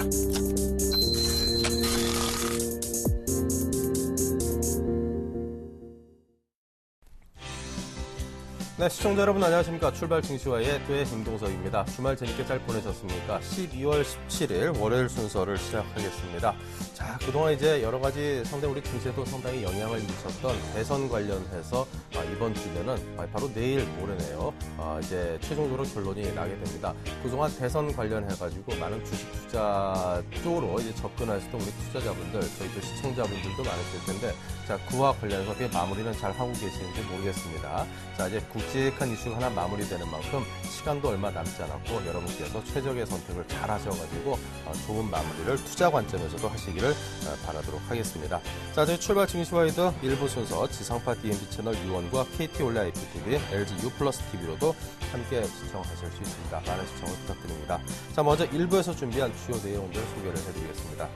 네, 시청자 여러분 안녕하십니까. 출발 증시와의 뇌 김동석입니다. 주말 재밌게 잘 보내셨습니까? 12월 17일 월요일 순서를 시작하겠습니다. 자, 그동안 이제 여러 가지 상당히 우리 증시에도 상당히 영향을 미쳤던 대선 관련해서 이번 주면은 바로 내일 모레네요. 이제 최종적으로 결론이 나게 됩니다. 그동안 대선 관련해가지고 많은 주식 투자 쪽으로 이제 접근하셨던 우리 투자자분들, 저희 시청자분들도 많으실 텐데, 자, 그와 관련해서 어떻게 마무리는 잘 하고 계시는지 모르겠습니다. 자, 이제 굵직한 이슈가 하나 마무리되는 만큼 시간도 얼마 남지 않았고 여러분께서 최적의 선택을 잘 하셔가지고 좋은 마무리를 투자 관점에서도 하시기를 바라도록 하겠습니다. 자, 저희 출발 증시와이드 일부 순서 지상파 DMB 채널 U1과 KT 올레 IPTV, LG U 플러스 TV로도 함께 시청하실 수 있습니다. 많은 시청을 부탁드립니다. 자, 먼저 1부에서 준비한 주요 내용들 소개를 해드리겠습니다.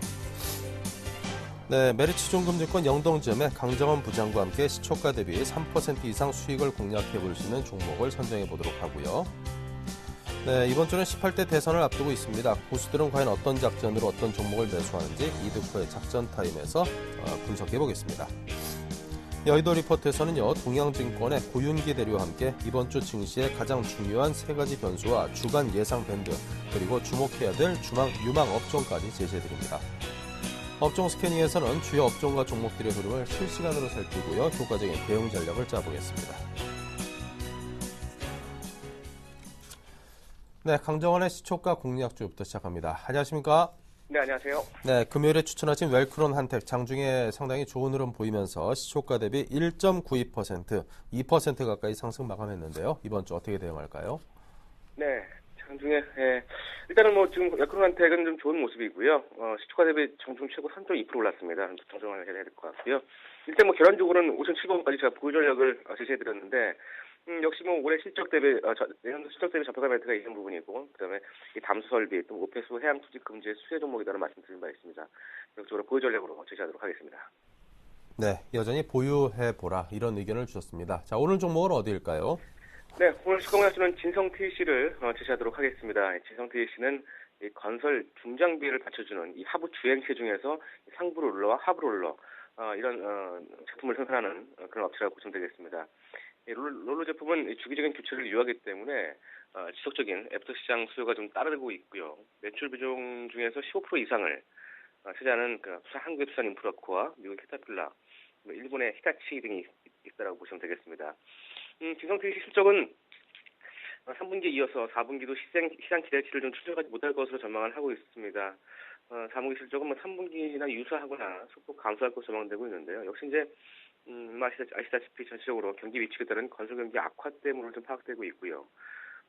네, 메리츠중금증권 영동지점의 강정원 부장과 함께 시초가 대비 3% 이상 수익을 공략해 볼 수 있는 종목을 선정해 보도록 하고요. 네, 이번 주는 18대 대선을 앞두고 있습니다. 고수들은 과연 어떤 작전으로 어떤 종목을 매수하는지 이득 후의 작전 타임에서 분석해 보겠습니다. 여의도 리포트에서는요, 동양증권의 고윤기 대리와 함께 이번 주 증시의 가장 중요한 세 가지 변수와 주간 예상 밴드, 그리고 주목해야 될 유망 업종까지 제시해 드립니다. 업종 스캐닝에서는 주요 업종과 종목들의 흐름을 실시간으로 살피고요. 효과적인 대응 전략을 짜보겠습니다. 네, 강정원의 시초가 공략주부터 시작합니다. 안녕하십니까? 네, 안녕하세요. 네, 금요일에 추천하신 웰크론 한택 장중에 상당히 좋은 흐름 보이면서 시초가 대비 1.92%, 2% 가까이 상승 마감했는데요. 이번 주 어떻게 대응할까요? 네, 장중에 일단은 지금 웰크론 한택은 좀 좋은 모습이고요. 시초가 대비 장중 최고 3.2% 올랐습니다. 정정을 해야 될 것 같고요. 일단 결론적으로는 5,700원까지 제가 보유 전략을 제시해드렸는데. 역시 올해 실적 대비, 내년도 실적 대비 접근감 멘트가 있는 부분이고, 그 다음에 이 담수 설비, 또 오페수 해양 투지 금지의 수혜 종목이라는 말씀드린 바 있습니다. 적극적으로 보유 전략으로 제시하도록 하겠습니다. 네, 여전히 보유해보라, 이런 의견을 주셨습니다. 자, 오늘 종목은 어디일까요? 네, 오늘 시공하시는 진성 TC를 제시하도록 하겠습니다. 진성 TC는 이 건설 중장비를 받쳐주는 이 하부 주행체 중에서 상부 롤러와 하부 롤러, 이런 제품을 생산하는 그런 업체라고 보시면 되겠습니다. 롤러 제품은 주기적인 교체를 유하기 때문에 지속적인 애프터 시장 수요가 좀 따르고 있고요. 매출 비중 중에서 15% 이상을 차지하는 한국의 투산 인프라코와 미국 캐터필라, 일본의 히타치 등이 있다고 보시면 되겠습니다. 진성TC 실적은 3분기에 이어서 4분기도 시장 기대치를 좀 추적하지 못할 것으로 전망을 하고 있습니다. 4분기 실적은 3분기나 유사하거나 소폭 감소할 것으로 전망되고 있는데요. 역시 이제 아시다시피 전체적으로 경기 위축에 따른 건설 경기 악화 때문에 좀 파악되고 있고요.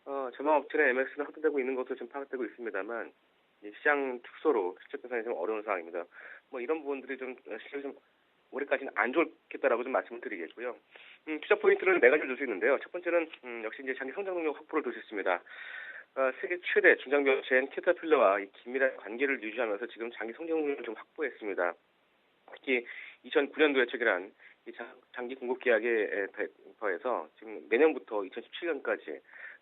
전망업체의 MX는 확대되고 있는 것으로 좀 파악되고 있습니다만, 시장 축소로 실적 개선이 좀 어려운 상황입니다. 이런 부분들이 실적이 좀 올해까지는 안 좋겠다라고 좀 말씀을 드리겠고요. 투자 포인트는 네 가지를 둘 수 있는데요. 첫 번째는 역시 이제 장기 성장 능력 확보를 둘 수 있습니다. 세계 최대 중장비 업체인 캐터필러와 이 긴밀한 관계를 유지하면서 지금 장기 성장 능력을 좀 확보했습니다. 특히 2009년도에 체결한 이 장기 공급 계약에 더해서 지금 내년부터 2017년까지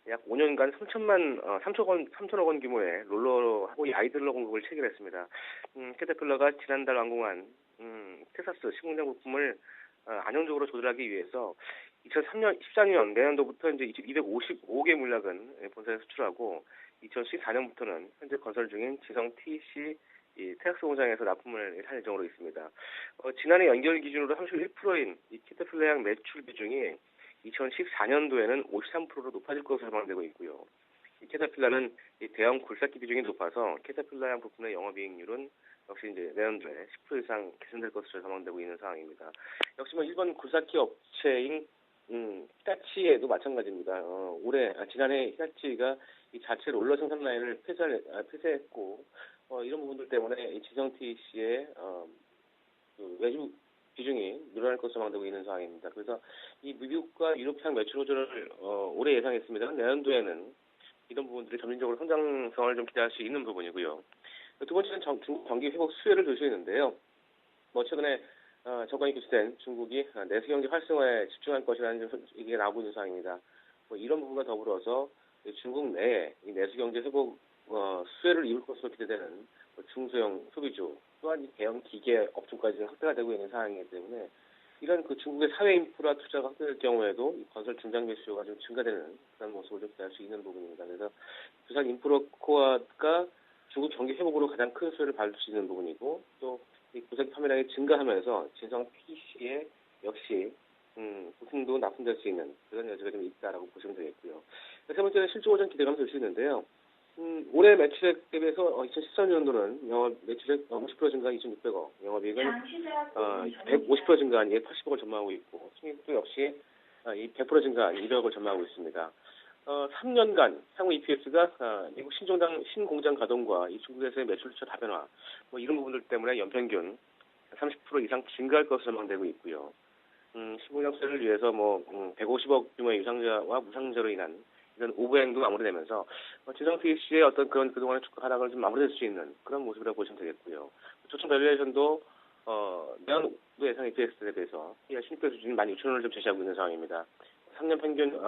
약 5년간 3천억 원 규모의 롤러하고 이 아이들러 공급을 체결했습니다. 캐터필러가 지난달 완공한 텍사스 시공장 부품을 안정적으로 조달하기 위해서 2014년 내년도부터 이제 255개 물량은 본사에 수출하고 2014년부터는 현재 건설 중인 지성 TC 이 텍사스 공장에서 납품을 할 예정으로 있습니다. 지난해 연결 기준으로 31%인 이 캐터필러양 매출 비중이 2014년도에는 53%로 높아질 것으로 전망되고 있고요. 이 캐터필러는 이 대형 굴삭기 비중이 높아서 캐터필러양 부품의 영업이익률은 역시 이제 내년도에 10% 이상 개선될 것으로 전망되고 있는 상황입니다. 역시 일본 굴삭기 업체인 히타치에도 마찬가지입니다. 지난해 히타치가 이 자체 롤러 생산 라인을 폐쇄했고 이런 부분들 때문에 이 지성TC의 외주 비중이 늘어날 것으로 전망되고 있는 상황입니다. 그래서 이 미국과 유럽향 매출 호조를 올해 예상했습니다. 내년도에는 이런 부분들이 점진적으로 성장성을 좀 기대할 수 있는 부분이고요. 두 번째는 경기 회복 수혜를 둘 수 있는데요. 최근에 정권이 교체된 중국이 내수 경제 활성화에 집중할 것이라는 얘기가 나오고 있는 상황입니다. 이런 부분과 더불어서 중국 내에 이 내수 경제 회복 수혜를 입을 것으로 기대되는 중소형 소비주 또한 이 대형 기계 업종까지 확대가 되고 있는 상황이기 때문에 이런 그 중국의 사회 인프라 투자가 확대될 경우에도 이 건설 중장비 수요가 좀 증가되는 그런 모습을 좀 기대할 수 있는 부분입니다. 그래서 두산 인프라코어가 중국 경기 회복으로 가장 큰 수혜를 받을 수 있는 부분이고 또 이 구색 판매량이 증가하면서 진성 PC에 역시 부품도 납품될 수 있는 그런 여지가 좀 있다라고 보시면 되겠고요. 세 번째는 실적 오전 기대감이 될 수 있는데요. 올해 매출액 대비해서 2013년도는 영업 매출액 50% 증가한 2,600억, 영업이익은 150% 증가한 80억을 전망하고 있고 순이익도 역시 이 100% 증가한 200억을 전망하고 있습니다. 3년간 향후 EPS가 미국 신공장 가동과 이 중국에서의 매출 추차 다변화 뭐 이런 부분들 때문에 연평균 30% 이상 증가할 것으로 전망되고 있고요. 신공장 수혜를 위해서 150억 규모의 유상자와 무상자로 인한 이런 오버행도 마무리되면서 진성 TC의 어떤 그런 그동안의 주가 하락을 좀 마무리될 수 있는 그런 모습이라고 보시면 되겠고요. 초점 밸류에이션도 내년도 예상 EPS 대비해서 신입배 수준이 16,000원을 좀 제시하고 있는 상황입니다. 3년 평균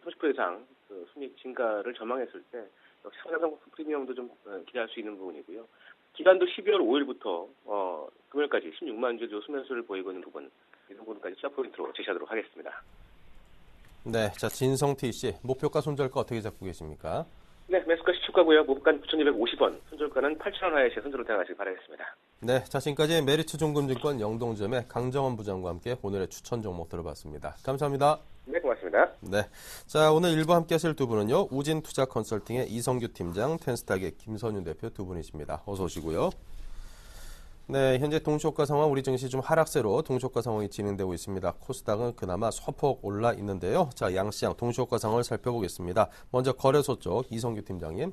30% 이상 그 순이익 증가를 전망했을 때 역시 상장 프리미엄도 좀 기대할 수 있는 부분이고요. 기간도 12월 5일부터 금요일까지 16만 주 수면수를 보이고 있는 부분 이 부분까지 시작 포인트로 제시하도록 하겠습니다. 네, 자 진성 TC 목표가 손절가 어떻게 잡고 계십니까? 네, 매수가 시초가고요. 목표가는 9,250원, 손절가는 8,000원 하에 손절을 대응하시기 바라겠습니다. 네, 자 지금까지 메리츠 종금증권 영동점의 강정원 부장과 함께 오늘의 추천 종목 들어봤습니다. 감사합니다. 네, 고맙습니다. 네, 자 오늘 일부 함께 하실 두 분은요. 우진투자 컨설팅의 이성규 팀장, 텐스탁의 김선윤 대표 두 분이십니다. 어서 오시고요. 네, 현재 동시효과 상황 우리 증시 좀 하락세로 동시효과 상황이 진행되고 있습니다. 코스닥은 그나마 소폭 올라 있는데요. 자, 양시장 동시효과 상황을 살펴보겠습니다. 먼저 거래소 쪽 이성규 팀장님.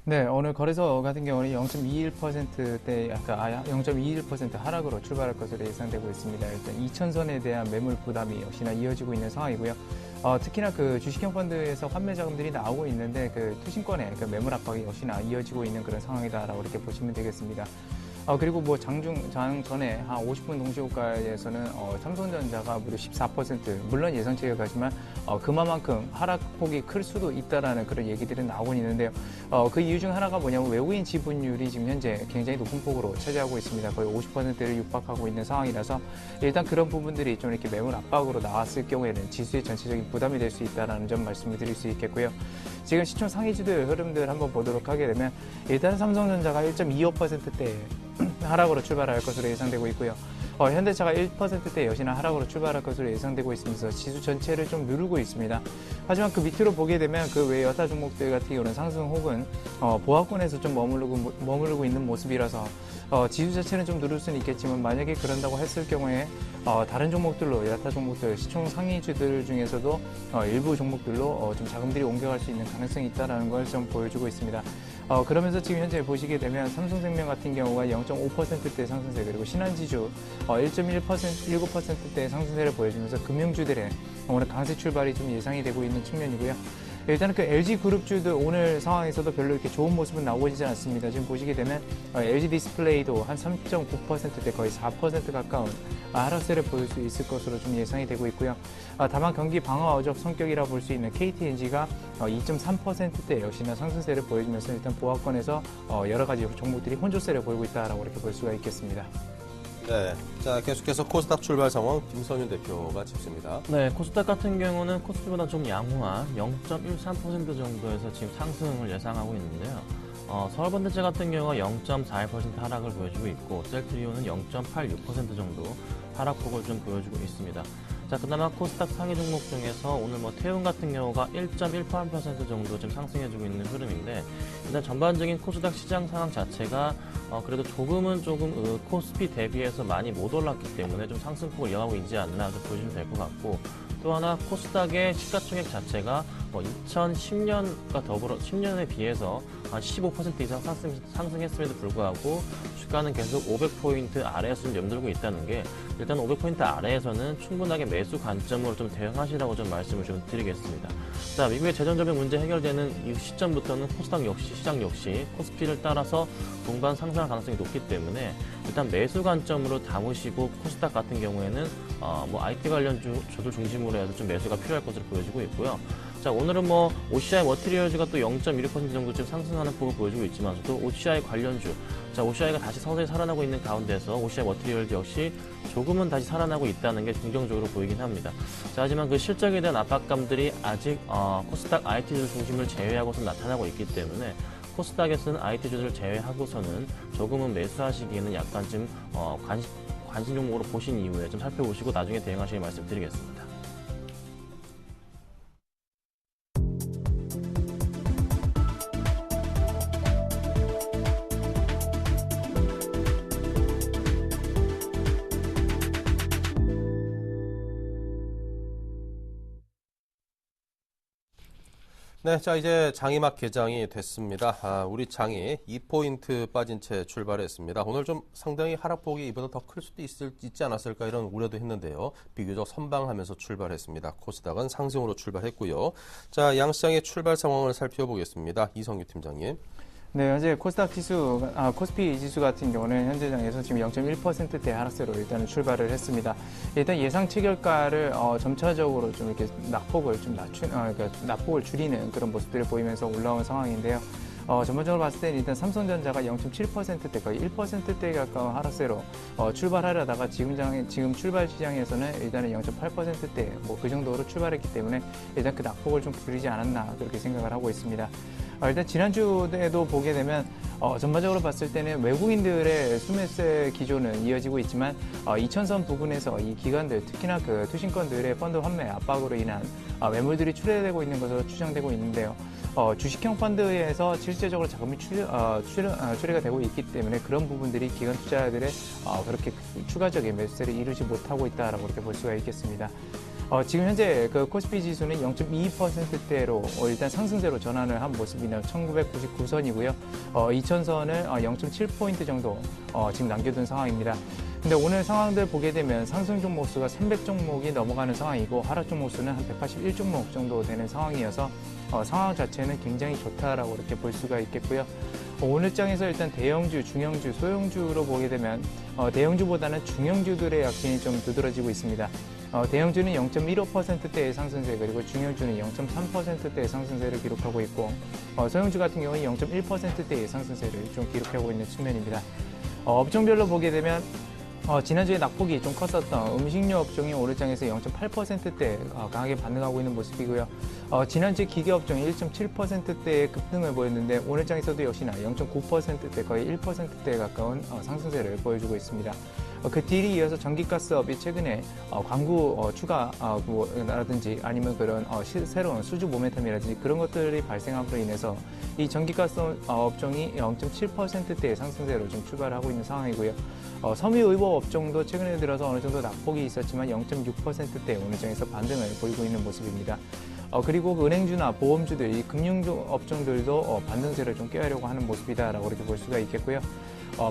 네, 오늘 거래소 같은 경우는 0.21%대 약간 0.21% 하락으로 출발할 것으로 예상되고 있습니다. 일단 2,000선에 대한 매물 부담이 역시나 이어지고 있는 상황이고요. 특히나 그 주식형 펀드에서 환매 자금들이 나오고 있는데 그 투신권의 그 매물 압박이 역시나 이어지고 있는 그런 상황이다라고 이렇게 보시면 되겠습니다. 그리고 뭐 장 전에 한 50분 동시효과에서는 삼성전자가 무려 14%, 물론 예상치가 가지만 그만큼 하락폭이 클 수도 있다라는 그런 얘기들이 나오고 있는데요. 그 이유 중 하나가 뭐냐면 외국인 지분율이 지금 현재 굉장히 높은 폭으로 차지하고 있습니다. 거의 50%를 육박하고 있는 상황이라서 일단 그런 부분들이 좀 이렇게 매물 압박으로 나왔을 경우에는 지수의 전체적인 부담이 될 수 있다라는 점 말씀을 드릴 수 있겠고요. 지금 시총 상위주들 흐름들 한번 보도록 하게 되면 일단 삼성전자가 1.25%대 하락으로 출발할 것으로 예상되고 있고요. 현대차가 1%대 여시나 하락으로 출발할 것으로 예상되고 있으면서 지수 전체를 좀 누르고 있습니다. 하지만 그 밑으로 보게 되면 그 외 여타 종목들 같은 경우는 상승 혹은 보합권에서 좀 머무르고 있는 모습이라서 지수 자체는 좀 누를 수는 있겠지만 만약에 그런다고 했을 경우에 다른 종목들로 여타 종목들 시총 상위주들 중에서도 일부 종목들로 좀 자금들이 옮겨갈 수 있는 가능성이 있다는 걸 좀 보여주고 있습니다. 그러면서 지금 현재 보시게 되면 삼성생명 같은 경우가 0.5%대 상승세 그리고 신한지주 1.19%대 상승세를 보여주면서 금융주들의 오늘 강세 출발이 좀 예상이 되고 있는 측면이고요. 일단은 그 LG그룹주도 오늘 상황에서도 별로 이렇게 좋은 모습은 나오지 않습니다. 지금 보시게 되면 LG 디스플레이도 한 3.9%대 거의 4% 가까운 하락세를 보일 수 있을 것으로 좀 예상이 되고 있고요. 다만 경기 방어 어적 성격이라 볼 수 있는 KTNG가 2.3%대 역시나 상승세를 보여주면서 일단 보합권에서 여러 가지 종목들이 혼조세를 보이고 있다라고 이렇게 볼 수가 있겠습니다. 네, 자 계속해서 코스닥 출발 상황 김선윤 대표가 짚습니다. 네, 코스닥 같은 경우는 코스피보다 좀 양호한 0.13% 정도에서 지금 상승을 예상하고 있는데요. 서울반도체 같은 경우가 0.41% 하락을 보여주고 있고 셀트리온은 0.86% 정도 하락폭을 좀 보여주고 있습니다. 자, 그나마 코스닥 상위 종목 중에서 오늘 태운 같은 경우가 1.18% 정도 좀 상승해주고 있는 흐름인데 일단 전반적인 코스닥 시장 상황 자체가 그래도 조금 코스피 대비해서 많이 못 올랐기 때문에 좀 상승폭을 이어가고 있지 않나 좀 보시면 될 것 같고 또 하나 코스닥의 시가총액 자체가 2010년과 더불어 10년에 비해서 한 15% 이상 상승했음에도 불구하고 주가는 계속 500포인트 아래에서 좀 염들고 있다는 게 일단 500포인트 아래에서는 충분하게 매수 관점으로 좀 대응하시라고 좀 말씀을 좀 드리겠습니다. 자, 미국의 재정적인 문제 해결되는 이 시점부터는 코스닥 역시 시장 역시 코스피를 따라서 동반 상승할 가능성이 높기 때문에 일단 매수 관점으로 담으시고 코스닥 같은 경우에는 IT 관련 주들 중심으로 해서 좀 매수가 필요할 것으로 보여지고 있고요. 자, 오늘은 OCI 머티리얼즈가 또 0.16% 정도 좀 상승하는 폭을 보여주고 있지만 또 OCI 관련주 자, OCI가 다시 서서히 살아나고 있는 가운데서 OCI 머티리얼즈 역시 조금은 다시 살아나고 있다는 게 긍정적으로 보이긴 합니다. 자, 하지만 그 실적에 대한 압박감들이 아직 코스닥 IT주 중심을 제외하고서 나타나고 있기 때문에 코스닥에서는 IT주들을 제외하고서는 조금은 매수하시기에는 약간 좀 관심 종목으로 보신 이후에 좀 살펴보시고 나중에 대응하시길 말씀드리겠습니다. 네, 자 이제 장이막 개장이 됐습니다. 우리 장이 2포인트 빠진 채 출발했습니다. 오늘 좀 상당히 하락폭이 이보다 더 클 수도 있지 않았을까 이런 우려도 했는데요. 비교적 선방하면서 출발했습니다. 코스닥은 상승으로 출발했고요. 자, 양시장의 출발 상황을 살펴보겠습니다. 이성규 팀장님. 네, 현재 코스닥 지수, 코스피 지수 같은 경우는 현재장에서 지금 0.1%대 하락세로 일단은 출발을 했습니다. 일단 예상 체결가를 점차적으로 좀 이렇게 낙폭을 좀 그러니까 낙폭을 줄이는 그런 모습들을 보이면서 올라온 상황인데요. 전반적으로 봤을 때는 일단 삼성전자가 0.7%대 거의 1%대에 가까운 하락세로 출발하려다가 지금 출발 시장에서는 일단은 0.8%대 뭐 그 정도로 출발했기 때문에 일단 그 낙폭을 좀 줄이지 않았나 그렇게 생각을 하고 있습니다. 일단 지난주에도 보게 되면 전반적으로 봤을 때는 외국인들의 수매세 기조는 이어지고 있지만 2000선 부근에서 이 기관들 특히나 그 투신권들의 펀드 환매 압박으로 인한 매물들이 출회되고 있는 것으로 추정되고 있는데요. 주식형 펀드에서 실제적으로 자금이 출회가 되고 있기 때문에 그런 부분들이 기관 투자자들의 그렇게 추가적인 매수세를 이루지 못하고 있다라고 이렇게 볼 수가 있겠습니다. 지금 현재 그 코스피 지수는 0.22%대로 일단 상승세로 전환을 한 모습이네요. 1999선이고요. 2000선을 0.7포인트 정도 지금 남겨둔 상황입니다. 근데 오늘 상황들 보게 되면 상승 종목 수가 300종목이 넘어가는 상황이고 하락 종목 수는 한 181종목 정도 되는 상황이어서 상황 자체는 굉장히 좋다라고 이렇게 볼 수가 있겠고요. 오늘 장에서 일단 대형주, 중형주, 소형주로 보게 되면 대형주보다는 중형주들의 약진이 좀 두드러지고 있습니다. 대형주는 0.15%대의 상승세 그리고 중형주는 0.3%대의 상승세를 기록하고 있고 소형주 같은 경우는 0.1%대의 상승세를 좀 기록하고 있는 측면입니다. 업종별로 보게 되면 지난주에 낙폭이 좀 컸었던 음식료 업종이 오늘 장에서 0.8%대 강하게 반등하고 있는 모습이고요. 지난주 기계업종이 1.7%대의 급등을 보였는데 오늘 장에서도 역시나 0.9%대 거의 1%대에 가까운 상승세를 보여주고 있습니다. 그 뒤에 이어서 전기가스업이 최근에 광구 추가라든지 아니면 그런 새로운 수주 모멘텀이라든지 그런 것들이 발생함으로 인해서 이 전기가스 업종이 0.7%대의 상승세로 좀 출발하고 있는 상황이고요. 섬유의료 업종도 최근에 들어서 어느 정도 낙폭이 있었지만 0.6%대 오늘 장에서 반등을 보이고 있는 모습입니다. 그리고 그 은행주나 보험주들, 이 금융 업종들도 반등세를 좀 꾀하려고 하는 모습이다라고 이렇게 볼 수가 있겠고요.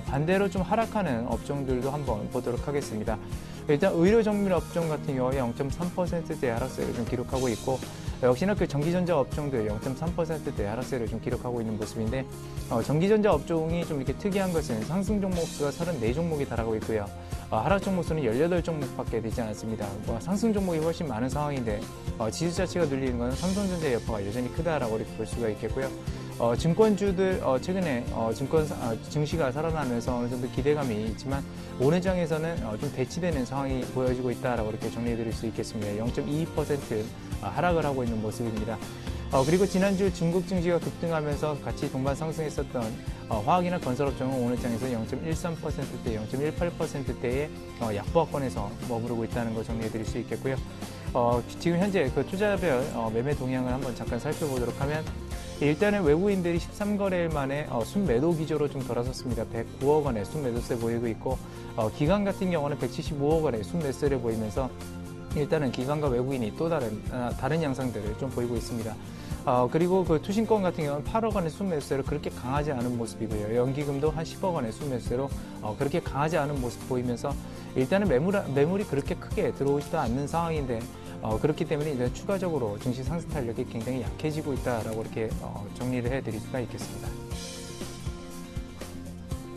반대로 좀 하락하는 업종들도 한번 보도록 하겠습니다. 일단 의료정밀 업종 같은 경우에 0.3%대 하락세를 좀 기록하고 있고 역시나 그 전기전자 업종들 0.3%대 하락세를 좀 기록하고 있는 모습인데 전기전자 업종이 좀 이렇게 특이한 것은 상승 종목 수가 34종목이 달하고 있고요. 하락 종목 수는 18종목밖에 되지 않았습니다. 상승 종목이 훨씬 많은 상황인데 지수 자체가 눌리는 것은 삼성전자의 여파가 여전히 크다라고 이렇게 볼 수가 있겠고요. 증권주들 최근에 증시가 살아나면서 어느 정도 기대감이 있지만 오늘 장에서는 좀 대치되는 상황이 보여지고 있다라고 이렇게 정리해드릴 수 있겠습니다. 0.22% 하락을 하고 있는 모습입니다. 그리고 지난주 중국 증시가 급등하면서 같이 동반 상승했었던 화학이나 건설업종은 오늘 장에서 0.13%대, 0.18%대의 약보합권에서 머무르고 있다는 걸 정리해드릴 수 있겠고요. 지금 현재 그 투자별 매매 동향을 한번 잠깐 살펴보도록 하면 일단은 외국인들이 13거래일 만에 순매도 기조로 좀 돌아섰습니다. 109억 원의 순매도세 보이고 있고 기관 같은 경우는 175억 원의 순매수를 보이면서 일단은 기관과 외국인이 또 다른 양상들을 좀 보이고 있습니다. 그리고 그 투신권 같은 경우는 8억 원의 순매수세로 그렇게 강하지 않은 모습이고요. 연기금도 한 10억 원의 순매수세로 그렇게 강하지 않은 모습 보이면서 일단은 매물이 그렇게 크게 들어오지도 않는 상황인데 그렇기 때문에 이제 추가적으로 증시 상승 탄력이 굉장히 약해지고 있다라고 이렇게 정리를 해드릴 수가 있겠습니다.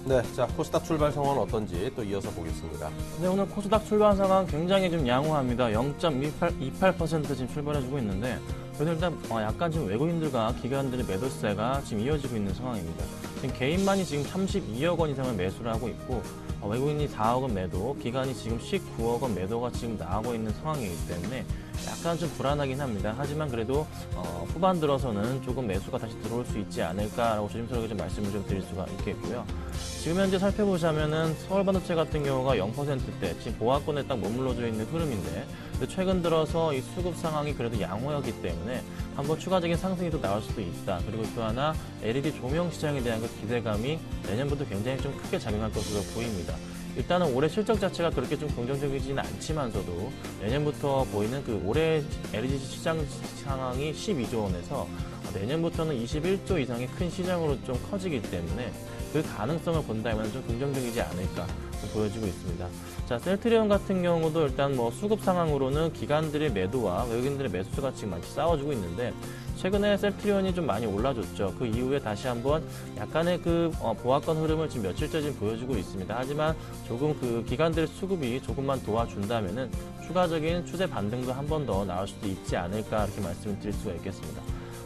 네, 자 코스닥 출발 상황은 어떤지 또 이어서 보겠습니다. 네, 오늘 코스닥 출발 상황 굉장히 좀 양호합니다. 0.28% 지금 출발해주고 있는데 그래도 일단 약간 지금 외국인들과 기관들의 매도세가 지금 이어지고 있는 상황입니다. 지금 개인만이 지금 32억 원 이상을 매수를 하고 있고 외국인이 4억 원 매도, 기관이 지금 19억 원 매도가 지금 나오고 있는 상황이기 때문에 약간 좀 불안하긴 합니다. 하지만 그래도 후반 들어서는 조금 매수가 다시 들어올 수 있지 않을까라고 조심스럽게 좀 말씀을 좀 드릴 수가 있겠고요. 지금 현재 살펴보자면은 서울반도체 같은 경우가 0%대, 지금 보합권에 딱 머물러져 있는 흐름인데 최근 들어서 이 수급 상황이 그래도 양호하기 때문에 한번 추가적인 상승이 또 나올 수도 있다. 그리고 또 하나 LED 조명 시장에 대한 그 기대감이 내년부터 굉장히 좀 크게 작용할 것으로 보입니다. 일단은 올해 실적 자체가 그렇게 좀 긍정적이지는 않지만서도 내년부터 보이는 그 올해 LED 시장 상황이 12조 원에서 내년부터는 21조 이상의 큰 시장으로 좀 커지기 때문에 그 가능성을 본다면 좀 긍정적이지 않을까 보여지고 있습니다. 자, 셀트리온 같은 경우도 일단 뭐 수급 상황으로는 기관들의 매도와 외국인들의 매수가 지금 많이 싸워주고 있는데 최근에 셀트리온이 좀 많이 올라줬죠. 그 이후에 다시 한번 약간의 그 보합권 흐름을 지금 며칠째 지금 보여주고 있습니다. 하지만 조금 그 기관들의 수급이 조금만 도와준다면은 추가적인 추세 반등도 한 번 더 나올 수도 있지 않을까 이렇게 말씀을 드릴 수가 있겠습니다.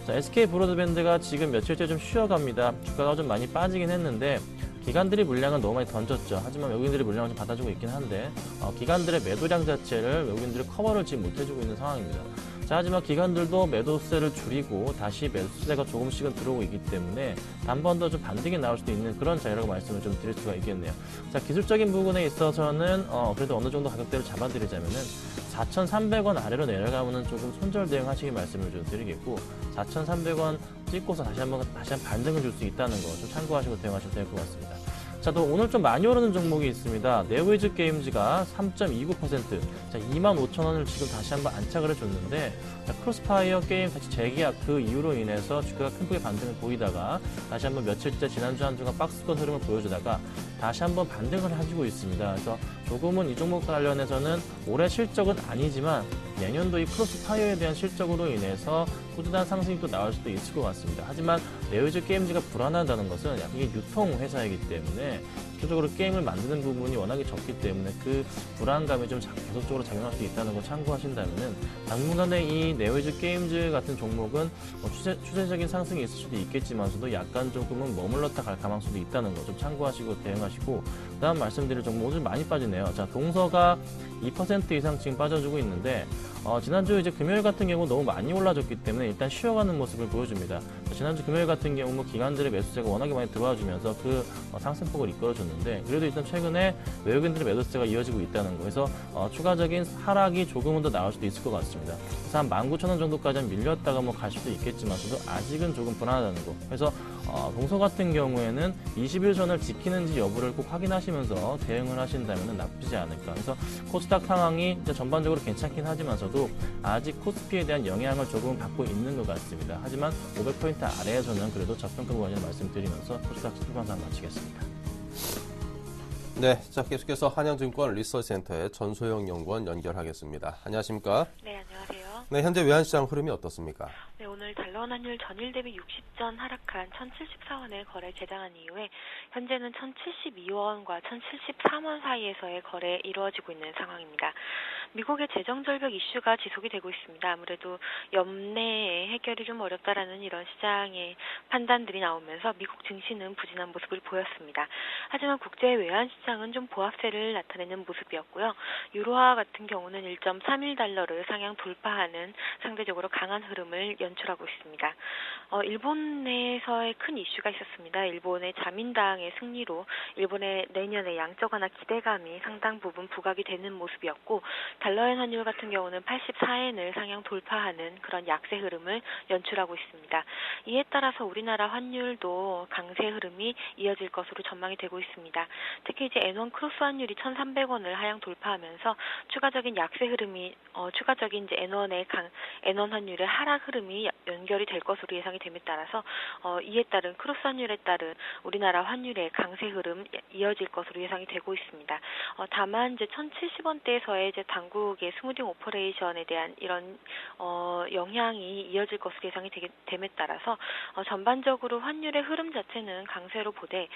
자, SK 브로드밴드가 지금 며칠째 좀 쉬어갑니다. 주가가 좀 많이 빠지긴 했는데 기관들이 물량을 너무 많이 던졌죠. 하지만 외국인들이 물량을 좀 받아주고 있긴 한데 기관들의 매도량 자체를 외국인들이 커버를 지금 못해주고 있는 상황입니다. 자, 하지만 기관들도 매도세를 줄이고 다시 매수세가 조금씩은 들어오고 있기 때문에 한 번 더 좀 반등이 나올 수도 있는 그런 자리라고 말씀을 좀 드릴 수가 있겠네요. 자, 기술적인 부분에 있어서는 그래도 어느 정도 가격대를 잡아드리자면은 4,300원 아래로 내려가면은 조금 손절 대응하시기 말씀을 좀 드리겠고 4,300원 찍고서 다시 한 반등을 줄 수 있다는 거 좀 참고하시고 대응하시면 될 것 같습니다. 자, 또 오늘 좀 많이 오르는 종목이 있습니다. 네오이즈 게임즈가 3.29%, 자, 25,000원을 지금 다시 한번 안착을 해줬는데, 자, 크로스파이어 게임 다시 재계약 그 이유로 인해서 주가가 큰 폭의 반등을 보이다가 다시 한번 며칠째 지난주 한 주간 박스권 흐름을 보여주다가 다시 한번 반등을 해주고 있습니다. 그래서 조금은 이 종목 관련해서는 올해 실적은 아니지만 내년도 이 크로스파이어에 대한 실적으로 인해서 꾸준한 상승이 또 나올 수도 있을 것 같습니다. 하지만 네오이즈 게임즈가 불안하다는 것은 이게 유통 회사이기 때문에 기초적으로 게임을 만드는 부분이 워낙에 적기 때문에 그 불안감이 좀 계속적으로 작용할 수 있다는 걸 참고하신다면은 당분간에 이 네오이즈 게임즈 같은 종목은 추세적인 상승이 있을 수도 있겠지만서도 약간 조금은 머물렀다 갈 가능성도 있다는 거 좀 참고하시고 대응하시고 그다음 말씀드릴 종목 오늘 많이 빠지네요. 자, 동서가 2% 이상 지금 빠져주고 있는데 지난주 이제 금요일 같은 경우 너무 많이 올라졌기 때문에 일단 쉬어가는 모습을 보여줍니다. 지난주 금요일 같은 경우 뭐 기관들의 매수세가 워낙에 많이 들어와주면서 그 상승폭을 이끌어줬는데 그래도 일단 최근에 외국인들의 매도세가 이어지고 있다는 거에서 추가적인 하락이 조금은 더 나올 수도 있을 것 같습니다. 그래서 한 19,000원 정도까지 밀렸다가 뭐 갈 수도 있겠지만서도 아직은 조금 불안하다는 거. 그래서 동서 같은 경우에는 21선을 지키는지 여부를 꼭 확인하시면서 대응을 하신다면 나쁘지 않을까. 그래서 코스닥 상황이 이제 전반적으로 괜찮긴 하지만서도 아직 코스피에 대한 영향을 조금 받고 있는 것 같습니다. 하지만 500포인트 아래에서는 그래도 접근가 구간을 말씀드리면서 코스닥 출판상 마치겠습니다. 네, 자, 계속해서 한양증권 리서치센터의 전소영 연구원 연결하겠습니다. 안녕하십니까? 네, 안녕하세요. 네, 현재 외환시장 흐름이 어떻습니까? 네, 오늘 달러원 환율 전일 대비 60전 하락한 1,074원에 거래 재장한 이후에 현재는 1,072원과 1,073원 사이에서의 거래 이루어지고 있는 상황입니다. 미국의 재정 절벽 이슈가 지속이 되고 있습니다. 아무래도 연내에 해결이 좀 어렵다라는 이런 시장의 판단들이 나오면서 미국 증시는 부진한 모습을 보였습니다. 하지만 국제 외환 시장은 좀 보합세를 나타내는 모습이었고요. 유로화 같은 경우는 1.31달러를 상향 돌파하는 상대적으로 강한 흐름을 연출하고 있습니다. 일본 내에서의 큰 이슈가 있었습니다. 일본의 자민당의 승리로 일본의 내년에 양적 완화 기대감이 상당 부분 부각이 되는 모습이었고 달러엔 환율 같은 경우는 84엔을 상향 돌파하는 그런 약세 흐름을 연출하고 있습니다. 이에 따라서 우리나라 환율도 강세 흐름이 이어질 것으로 전망이 되고 있습니다. 특히 이제 N1 크로스 환율이 1,300원을 하향 돌파하면서 추가적인 약세 흐름이 추가적인 이제 N1 환율의 하락 흐름이 연결이 될 것으로 예상이 됨에 따라서 이에 따른 크로스 환율에 따른 우리나라 환율의 강세 흐름 이어질 것으로 예상이 되고 있습니다. 다만 이제 1,070원대에서의 이제 당국의 스무딩 오퍼레이션에 대한 이런 영향이 이어질 것으로 예상이 됨에 따라서 전반적으로 환율의 흐름 자체는 강세로 보되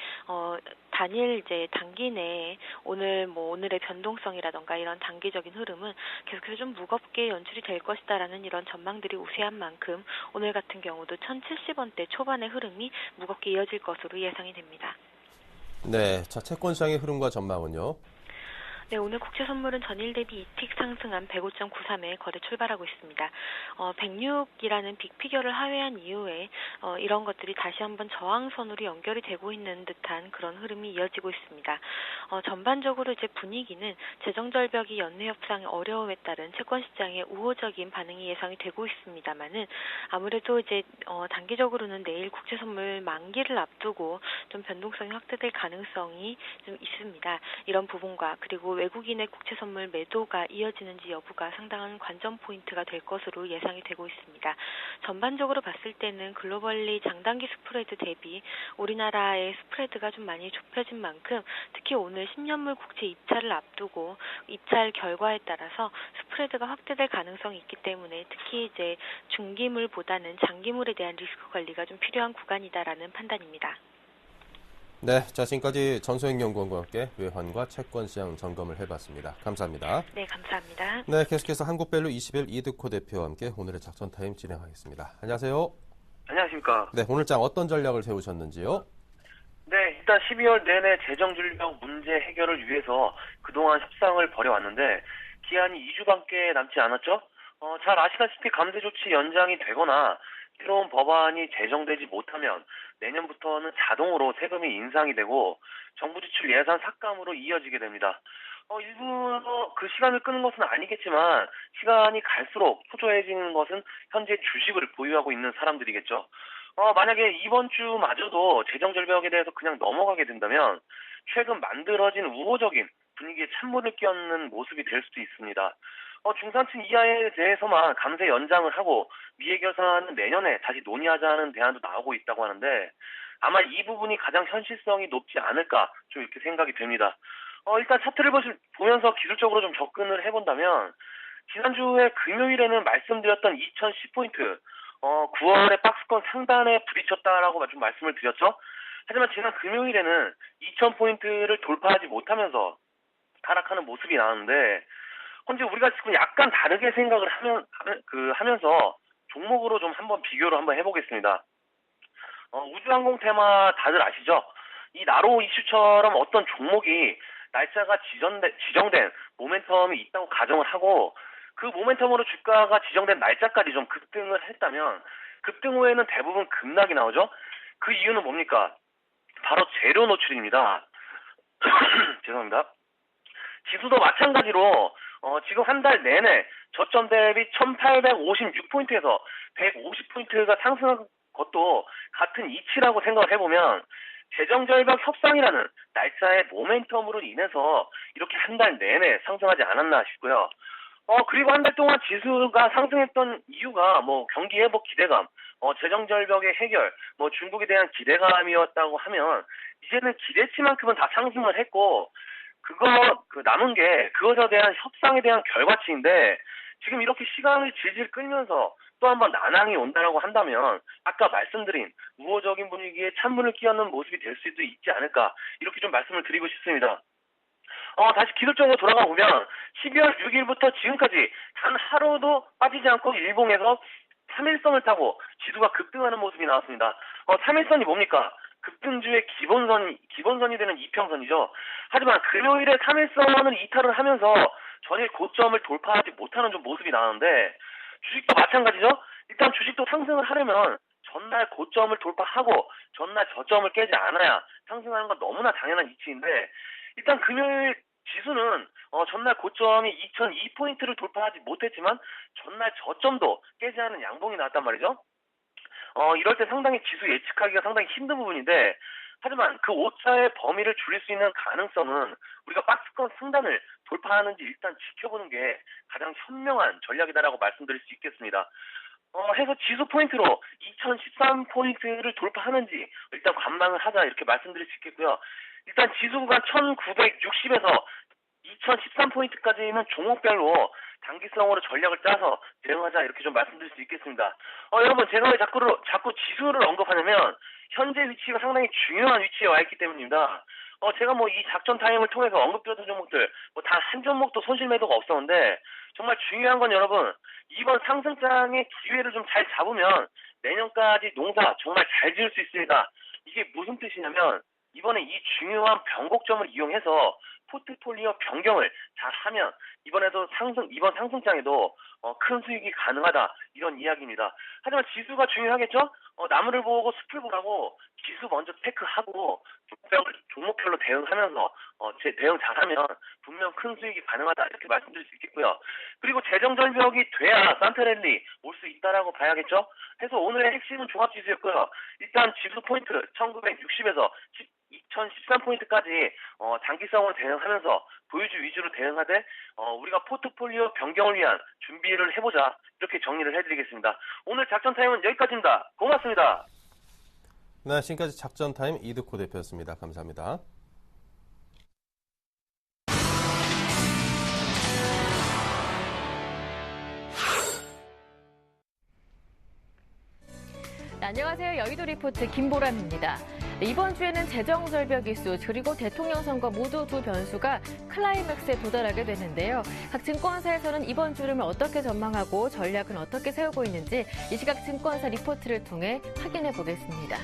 단일 이제 단기 내에 오늘의 변동성이라던가 이런 단기적인 흐름은 계속해서 좀 무겁게 연출이 될 것이다라는 이런 전망들이 우세한 만큼 오늘 같은 경우도 1,070원대 초반의 흐름이 무겁게 이어질 것으로 예상이 됩니다. 네, 자, 채권 시장의 흐름과 전망은요? 네, 오늘 국채 선물은 전일 대비 2틱 상승한 105.93에 거래 출발하고 있습니다. 106이라는 빅피겨를 하회한 이후에 이런 것들이 다시 한번 저항선으로 연결이 되고 있는 듯한 그런 흐름이 이어지고 있습니다. 전반적으로 이제 분위기는 재정절벽이 연내 협상의 어려움에 따른 채권 시장의 우호적인 반응이 예상이 되고 있습니다만은 아무래도 이제 단기적으로는 내일 국채 선물 만기를 앞두고 좀 변동성이 확대될 가능성이 좀 있습니다. 이런 부분과 그리고 외국인의 국채 선물 매도가 이어지는지 여부가 상당한 관전 포인트가 될 것으로 예상이 되고 있습니다. 전반적으로 봤을 때는 글로벌리 장단기 스프레드 대비 우리나라의 스프레드가 좀 많이 좁혀진 만큼 특히 오늘 10년물 국채 입찰을 앞두고 입찰 결과에 따라서 스프레드가 확대될 가능성이 있기 때문에 특히 이제 중기물보다는 장기물에 대한 리스크 관리가 좀 필요한 구간이다라는 판단입니다. 네, 자, 지금까지 전소영 연구원과 함께 외환과 채권 시장 점검을 해봤습니다. 감사합니다. 네, 감사합니다. 네, 계속해서 한국벨로 20일 이득호 대표와 함께 오늘의 작전 타임 진행하겠습니다. 안녕하세요. 안녕하십니까. 네, 오늘장 어떤 전략을 세우셨는지요? 네, 일단 12월 내내 재정준비력 문제 해결을 위해서 그동안 협상을 벌여왔는데 기한이 2주밖에 남지 않았죠? 잘 아시다시피 감세 조치 연장이 되거나 새로운 법안이 제정되지 못하면 내년부터는 자동으로 세금이 인상이 되고 정부 지출 예산 삭감으로 이어지게 됩니다. 일부러 그 시간을 끄는 것은 아니겠지만 시간이 갈수록 초조해지는 것은 현재 주식을 보유하고 있는 사람들이겠죠. 만약에 이번 주마저도 재정절벽에 대해서 그냥 넘어가게 된다면 최근 만들어진 우호적인 분위기에 찬물을 끼얹는 모습이 될 수도 있습니다. 중산층 이하에 대해서만 감세 연장을 하고 미액 예산은 내년에 다시 논의하자는 대안도 나오고 있다고 하는데 아마 이 부분이 가장 현실성이 높지 않을까 좀 이렇게 생각이 됩니다. 일단 차트를 보면서 기술적으로 좀 접근을 해본다면 지난주에 금요일에는 말씀드렸던 2010포인트 9월에 박스권 상단에 부딪혔다라고 좀 말씀을 드렸죠. 하지만 지난 금요일에는 2000포인트를 돌파하지 못하면서 하락하는 모습이 나왔는데 현재 우리가 지금 약간 다르게 생각을 하면서 종목으로 좀 한번 비교를 한번 해보겠습니다. 우주항공 테마 다들 아시죠? 이 나로 이슈처럼 어떤 종목이 날짜가 지정된 모멘텀이 있다고 가정을 하고 그 모멘텀으로 주가가 지정된 날짜까지 좀 급등을 했다면 급등 후에는 대부분 급락이 나오죠. 그 이유는 뭡니까? 바로 재료 노출입니다. 죄송합니다. 지수도 마찬가지로 지금 한 달 내내 저점 대비 1856포인트에서 150포인트가 상승한 것도 같은 이치라고 생각을 해보면 재정절벽 협상이라는 날짜의 모멘텀으로 인해서 이렇게 한 달 내내 상승하지 않았나 싶고요. 그리고 한 달 동안 지수가 상승했던 이유가 경기 회복 기대감, 재정절벽의 해결, 중국에 대한 기대감이었다고 하면 이제는 기대치만큼은 다 상승을 했고 남은 게 그것에 대한 협상에 대한 결과치인데 지금 이렇게 시간을 질질 끌면서 또 한 번 난항이 온다라고 한다면 아까 말씀드린 우호적인 분위기에 찬물을 끼얹는 모습이 될 수도 있지 않을까 이렇게 좀 말씀을 드리고 싶습니다. 다시 기술적으로 돌아가 보면 12월 6일부터 지금까지 단 하루도 빠지지 않고 일봉에서 3일선을 타고 지수가 급등하는 모습이 나왔습니다. 3일선이 뭡니까? 급등주의 기본선이 되는 이평선이죠. 하지만 금요일에 3일선을 이탈을 하면서 전일 고점을 돌파하지 못하는 좀 모습이 나오는데 주식도 마찬가지죠. 일단 주식도 상승을 하려면 전날 고점을 돌파하고 전날 저점을 깨지 않아야 상승하는 건 너무나 당연한 이치인데 일단 금요일 지수는 전날 고점이 2002포인트를 돌파하지 못했지만 전날 저점도 깨지 않은 양봉이 나왔단 말이죠. 이럴 때 상당히 지수 예측하기가 상당히 힘든 부분인데 하지만 그 오차의 범위를 줄일 수 있는 가능성은 우리가 박스권 상단을 돌파하는지 일단 지켜보는 게 가장 현명한 전략이다라고 말씀드릴 수 있겠습니다. 해서 지수 포인트로 2013포인트를 돌파하는지 일단 관망을 하자 이렇게 말씀드릴 수 있겠고요. 일단 지수가 1960에서 2013포인트까지는 종목별로 단기성으로 전략을 짜서 대응하자 이렇게 좀 말씀드릴 수 있겠습니다. 여러분 제가 왜 자꾸 지수를 언급하냐면 현재 위치가 상당히 중요한 위치에 와 있기 때문입니다. 제가 이 작전 타임을 통해서 언급드렸던 종목들 단 한 종목도 손실 매도가 없었는데 정말 중요한 건 여러분 이번 상승장의 기회를 좀 잘 잡으면 내년까지 농사 정말 잘 지을 수 있습니다. 이게 무슨 뜻이냐면 이번에 이 중요한 변곡점을 이용해서 포트폴리오 변경을 잘 하면 이번 상승장에도 큰 수익이 가능하다 이런 이야기입니다. 하지만 지수가 중요하겠죠? 나무를 보고 숲을 보라고 지수 먼저 체크하고 종목별로 대응하면서 대응 잘하면 분명 큰 수익이 가능하다 이렇게 말씀드릴 수 있겠고요. 그리고 재정 절벽이 돼야 산타랠리 올 수 있다라고 봐야겠죠? 해서 오늘의 핵심은 종합지수였고요. 일단 지수 포인트 1960에서 2013포인트까지 단기성으로 대응하면서 보유주 위주로 대응하되 우리가 포트폴리오 변경을 위한 준비를 해보자 이렇게 정리를 해드리겠습니다. 오늘 작전 타임은 여기까지입니다. 고맙습니다. 네, 지금까지 작전 타임 이드코 대표였습니다. 감사합니다. 네, 안녕하세요. 여의도 리포트 김보람입니다. 이번 주에는 재정 절벽 이슈 그리고 대통령 선거 모두 두 변수가 클라이맥스에 도달하게 되는데요. 각 증권사에서는 이번 주를 어떻게 전망하고 전략은 어떻게 세우고 있는지 이 시각 증권사 리포트를 통해 확인해 보겠습니다.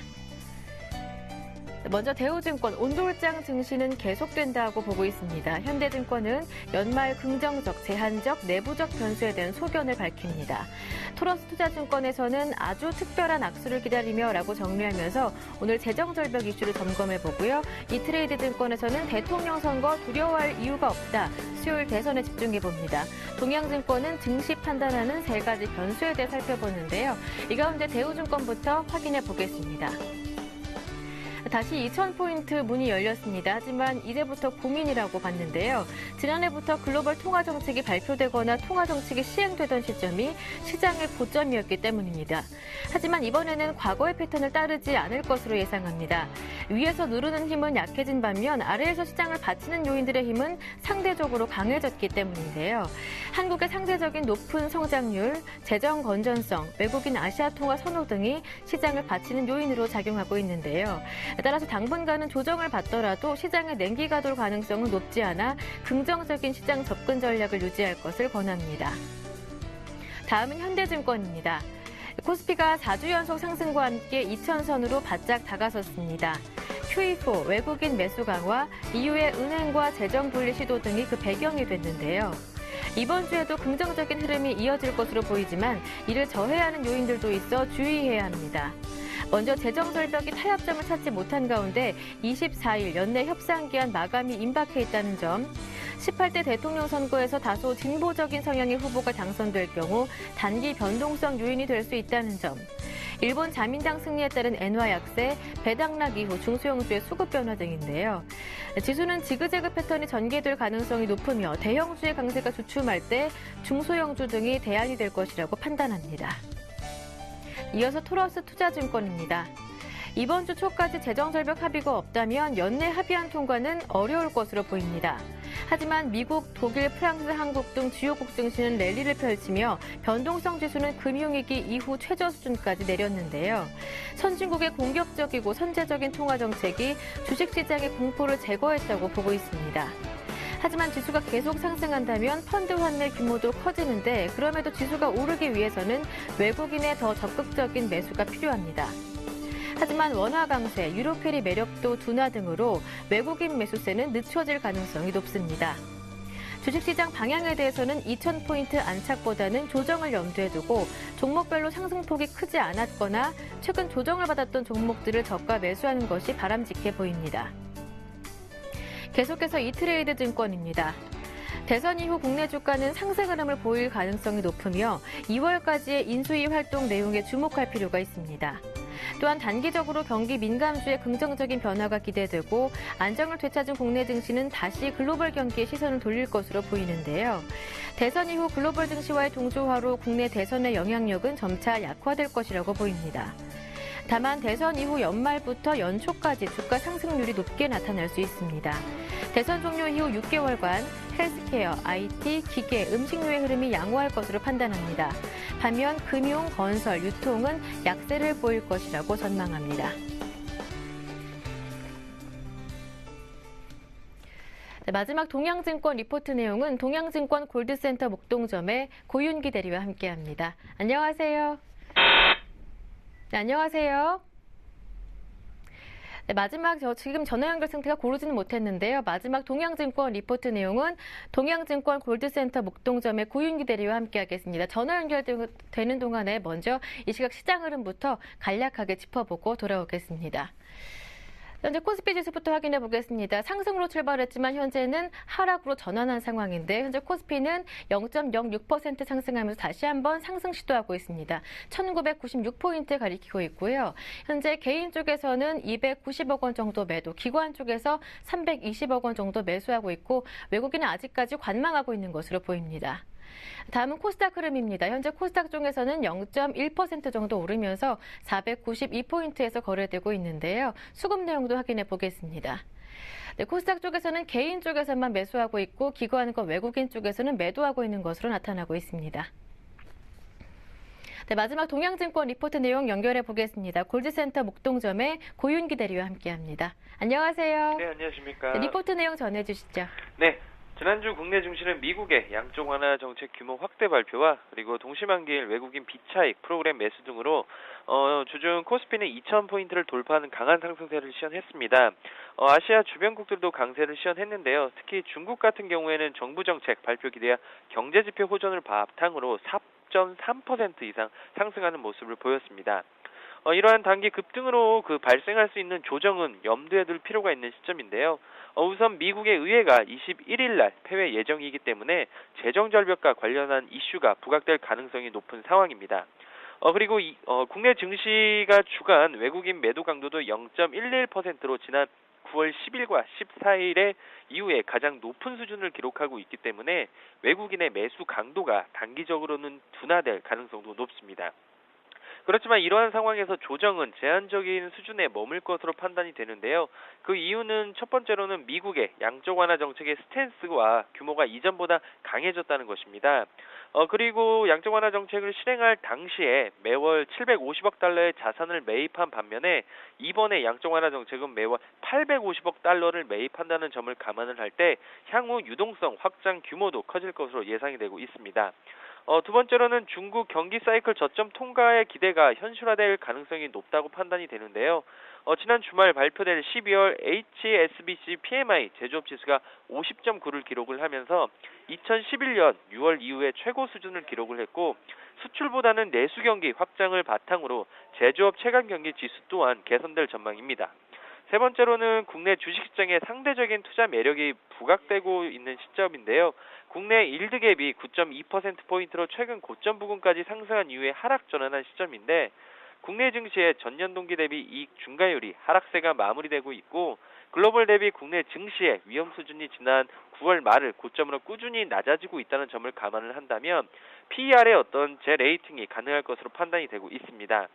먼저 대우증권 온돌장 증시는 계속된다고 보고 있습니다. 현대증권은 연말 긍정적, 제한적, 내부적 변수에 대한 소견을 밝힙니다. 토러스투자증권에서는 아주 특별한 악수를 기다리며라고 정리하면서 오늘 재정절벽 이슈를 점검해보고요. 이트레이드증권에서는 대통령 선거 두려워할 이유가 없다. 수요일 대선에 집중해봅니다. 동양증권은 증시 판단하는 세 가지 변수에 대해 살펴보는데요. 이 가운데 대우증권부터 확인해보겠습니다. 다시 2,000포인트 문이 열렸습니다. 하지만 이제부터 고민이라고 봤는데요. 지난해부터 글로벌 통화정책이 발표되거나 통화정책이 시행되던 시점이 시장의 고점이었기 때문입니다. 하지만 이번에는 과거의 패턴을 따르지 않을 것으로 예상합니다. 위에서 누르는 힘은 약해진 반면 아래에서 시장을 받치는 요인들의 힘은 상대적으로 강해졌기 때문인데요. 한국의 상대적인 높은 성장률, 재정 건전성, 외국인 아시아 통화 선호 등이 시장을 받치는 요인으로 작용하고 있는데요. 따라서 당분간은 조정을 받더라도 시장의 냉기가 돌 가능성은 높지 않아 긍정적인 시장 접근 전략을 유지할 것을 권합니다. 다음은 현대증권입니다. 코스피가 4주 연속 상승과 함께 2,000선으로 바짝 다가섰습니다. QE4, 외국인 매수 강화, 이후에 은행과 재정 분리 시도 등이 그 배경이 됐는데요. 이번 주에도 긍정적인 흐름이 이어질 것으로 보이지만 이를 저해하는 요인들도 있어 주의해야 합니다. 먼저 재정 절벽이 타협점을 찾지 못한 가운데 24일 연내 협상기한 마감이 임박해 있다는 점, 18대 대통령 선거에서 다소 진보적인 성향의 후보가 당선될 경우 단기 변동성 요인이 될 수 있다는 점, 일본 자민당 승리에 따른 엔화 약세, 배당락 이후 중소형주의 수급 변화 등인데요. 지수는 지그재그 패턴이 전개될 가능성이 높으며 대형주의 강세가 주춤할 때 중소형주 등이 대안이 될 것이라고 판단합니다. 이어서 토러스 투자증권입니다. 이번 주 초까지 재정절벽 합의가 없다면 연내 합의안 통과는 어려울 것으로 보입니다. 하지만 미국, 독일, 프랑스, 한국 등 주요국 증시는 랠리를 펼치며 변동성 지수는 금융위기 이후 최저 수준까지 내렸는데요. 선진국의 공격적이고 선제적인 통화정책이 주식시장의 공포를 제거했다고 보고 있습니다. 하지만 지수가 계속 상승한다면 펀드 환매 규모도 커지는데 그럼에도 지수가 오르기 위해서는 외국인의 더 적극적인 매수가 필요합니다. 하지만 원화 강세, 유로 캐리 매력도 둔화 등으로 외국인 매수세는 늦춰질 가능성이 높습니다. 주식시장 방향에 대해서는 2,000포인트 안착보다는 조정을 염두에 두고 종목별로 상승폭이 크지 않았거나 최근 조정을 받았던 종목들을 저가 매수하는 것이 바람직해 보입니다. 계속해서 이트레이드 증권입니다. 대선 이후 국내 주가는 상승 흐름을 보일 가능성이 높으며 2월까지의 인수위 활동 내용에 주목할 필요가 있습니다. 또한 단기적으로 경기 민감주의 긍정적인 변화가 기대되고 안정을 되찾은 국내 증시는 다시 글로벌 경기에 시선을 돌릴 것으로 보이는데요. 대선 이후 글로벌 증시와의 동조화로 국내 대선의 영향력은 점차 약화될 것이라고 보입니다. 다만 대선 이후 연말부터 연초까지 주가 상승률이 높게 나타날 수 있습니다. 대선 종료 이후 6개월간 헬스케어, IT, 기계, 음식료의 흐름이 양호할 것으로 판단합니다. 반면 금융, 건설, 유통은 약세를 보일 것이라고 전망합니다. 네, 마지막 동양증권 리포트 내용은 동양증권 골드센터 목동점의 고윤기 대리와 함께합니다. 안녕하세요. 네, 안녕하세요. 네, 마지막 지금 전화 연결 상태가 고르지는 못했는데요. 마지막 동양증권 리포트 내용은 동양증권 골드센터 목동점의 고윤기 대리와 함께하겠습니다. 전화 연결되는 동안에 먼저 이 시각 시장 흐름부터 간략하게 짚어보고 돌아오겠습니다. 현재 코스피 지수부터 확인해 보겠습니다. 상승으로 출발했지만 현재는 하락으로 전환한 상황인데 현재 코스피는 0.06% 상승하면서 다시 한번 상승 시도하고 있습니다. 1996포인트 가리키고 있고요. 현재 개인 쪽에서는 290억 원 정도 매도, 기관 쪽에서 320억 원 정도 매수하고 있고 외국인은 아직까지 관망하고 있는 것으로 보입니다. 다음은 코스닥 흐름입니다. 현재 코스닥 쪽에서는 0.1% 정도 오르면서 492포인트에서 거래되고 있는데요. 수급 내용도 확인해 보겠습니다. 네, 코스닥 쪽에서는 개인 쪽에서만 매수하고 있고 기관과 외국인 쪽에서는 매도하고 있는 것으로 나타나고 있습니다. 네, 마지막 동양증권 리포트 내용 연결해 보겠습니다. 골드센터 목동점의 고윤기 대리와 함께합니다. 안녕하세요. 네, 안녕하십니까. 네, 리포트 내용 전해주시죠. 네, 지난주 국내 증시는 미국의 양적 완화 정책 규모 확대 발표와 그리고 동시만기일 외국인 비차익 프로그램 매수 등으로 주중 코스피는 2,000포인트를 돌파하는 강한 상승세를 시현했습니다. 아시아 주변국들도 강세를 시현했는데요. 특히 중국 같은 경우에는 정부 정책 발표 기대와 경제지표 호전을 바탕으로 4.3% 이상 상승하는 모습을 보였습니다. 이러한 단기 급등으로 발생할 수 있는 조정은 염두에 둘 필요가 있는 시점인데요. 우선 미국의 의회가 21일 날 폐회 예정이기 때문에 재정절벽과 관련한 이슈가 부각될 가능성이 높은 상황입니다. 그리고 국내 증시가 주간 외국인 매도 강도도 0.11%로 지난 9월 10일과 14일에 이후에 가장 높은 수준을 기록하고 있기 때문에 외국인의 매수 강도가 단기적으로는 둔화될 가능성도 높습니다. 그렇지만 이러한 상황에서 조정은 제한적인 수준에 머물 것으로 판단이 되는데요. 그 이유는 첫 번째로는 미국의 양적 완화 정책의 스탠스와 규모가 이전보다 강해졌다는 것입니다. 그리고 양적 완화 정책을 실행할 당시에 매월 750억 달러의 자산을 매입한 반면에 이번에 양적 완화 정책은 매월 850억 달러를 매입한다는 점을 감안을 할 때 향후 유동성 확장 규모도 커질 것으로 예상이 되고 있습니다. 두 번째로는 중국 경기 사이클 저점 통과의 기대가 현실화될 가능성이 높다고 판단이 되는데요. 지난 주말 발표될 12월 HSBC PMI 제조업 지수가 50.9를 기록을 하면서 2011년 6월 이후에 최고 수준을 기록을 했고 수출보다는 내수 경기 확장을 바탕으로 제조업 체감 경기 지수 또한 개선될 전망입니다. 세 번째로는 국내 주식시장의 상대적인 투자 매력이 부각되고 있는 시점인데요. 국내 일드갭이 9.2%포인트로 최근 고점 부근까지 상승한 이후에 하락 전환한 시점인데 국내 증시의 전년 동기 대비 이익 중과율이 하락세가 마무리되고 있고 글로벌 대비 국내 증시의 위험 수준이 지난 9월 말을 고점으로 꾸준히 낮아지고 있다는 점을 감안을 한다면 PER의 어떤 재레이팅이 가능할 것으로 판단이 되고 있습니다.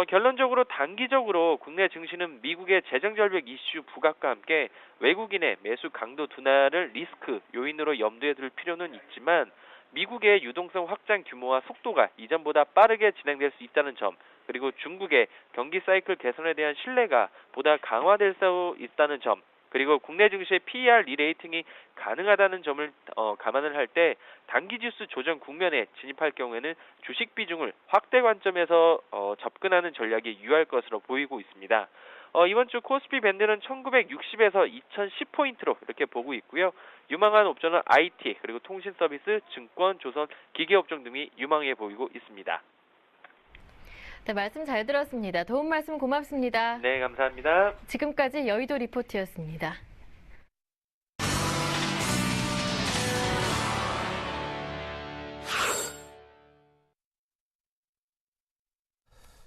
결론적으로 단기적으로 국내 증시는 미국의 재정절벽 이슈 부각과 함께 외국인의 매수 강도 둔화를 리스크 요인으로 염두에 둘 필요는 있지만 미국의 유동성 확장 규모와 속도가 이전보다 빠르게 진행될 수 있다는 점, 그리고 중국의 경기 사이클 개선에 대한 신뢰가 보다 강화될 수 있다는 점, 그리고 국내 증시의 PER 리레이팅이 가능하다는 점을 감안을 할 때 단기 지수 조정 국면에 진입할 경우에는 주식 비중을 확대 관점에서 접근하는 전략이 유효할 것으로 보이고 있습니다. 이번 주 코스피 밴드는 1960에서 2010포인트로 이렇게 보고 있고요. 유망한 옵션은 IT, 그리고 통신 서비스, 증권, 조선, 기계업종 등이 유망해 보이고 있습니다. 네, 말씀 잘 들었습니다. 도움 말씀 고맙습니다. 네, 감사합니다. 지금까지 여의도 리포트였습니다.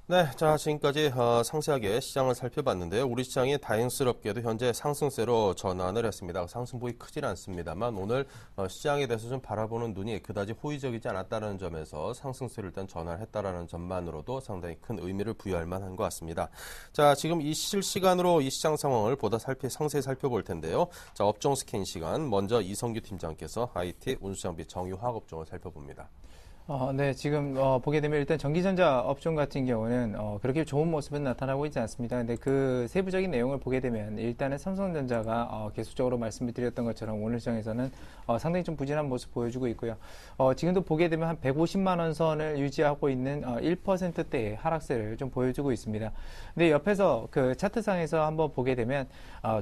네, 자, 지금까지 상세하게 시장을 살펴봤는데요. 우리 시장이 다행스럽게도 현재 상승세로 전환을 했습니다. 상승폭이 크진 않습니다만 오늘 시장에 대해서 좀 바라보는 눈이 그다지 호의적이지 않았다는 점에서 상승세를 일단 전환했다라는 점만으로도 상당히 큰 의미를 부여할 만한 것 같습니다. 자, 지금 이 실시간으로 이 시장 상황을 보다 상세히 살펴볼 텐데요. 자, 업종 스캔 시간 먼저 이성규 팀장께서 IT, 운수장비, 정유화학 업종을 살펴봅니다. 네, 지금 보게 되면 일단 전기전자 업종 같은 경우는 그렇게 좋은 모습은 나타나고 있지 않습니다. 근데 그 세부적인 내용을 보게 되면 일단은 삼성전자가 계속적으로 말씀을 드렸던 것처럼 오늘 시장에서는 상당히 좀 부진한 모습 보여주고 있고요. 지금도 보게 되면 한 150만 원 선을 유지하고 있는 1%대의 하락세를 좀 보여주고 있습니다. 근데 옆에서 그 차트상에서 한번 보게 되면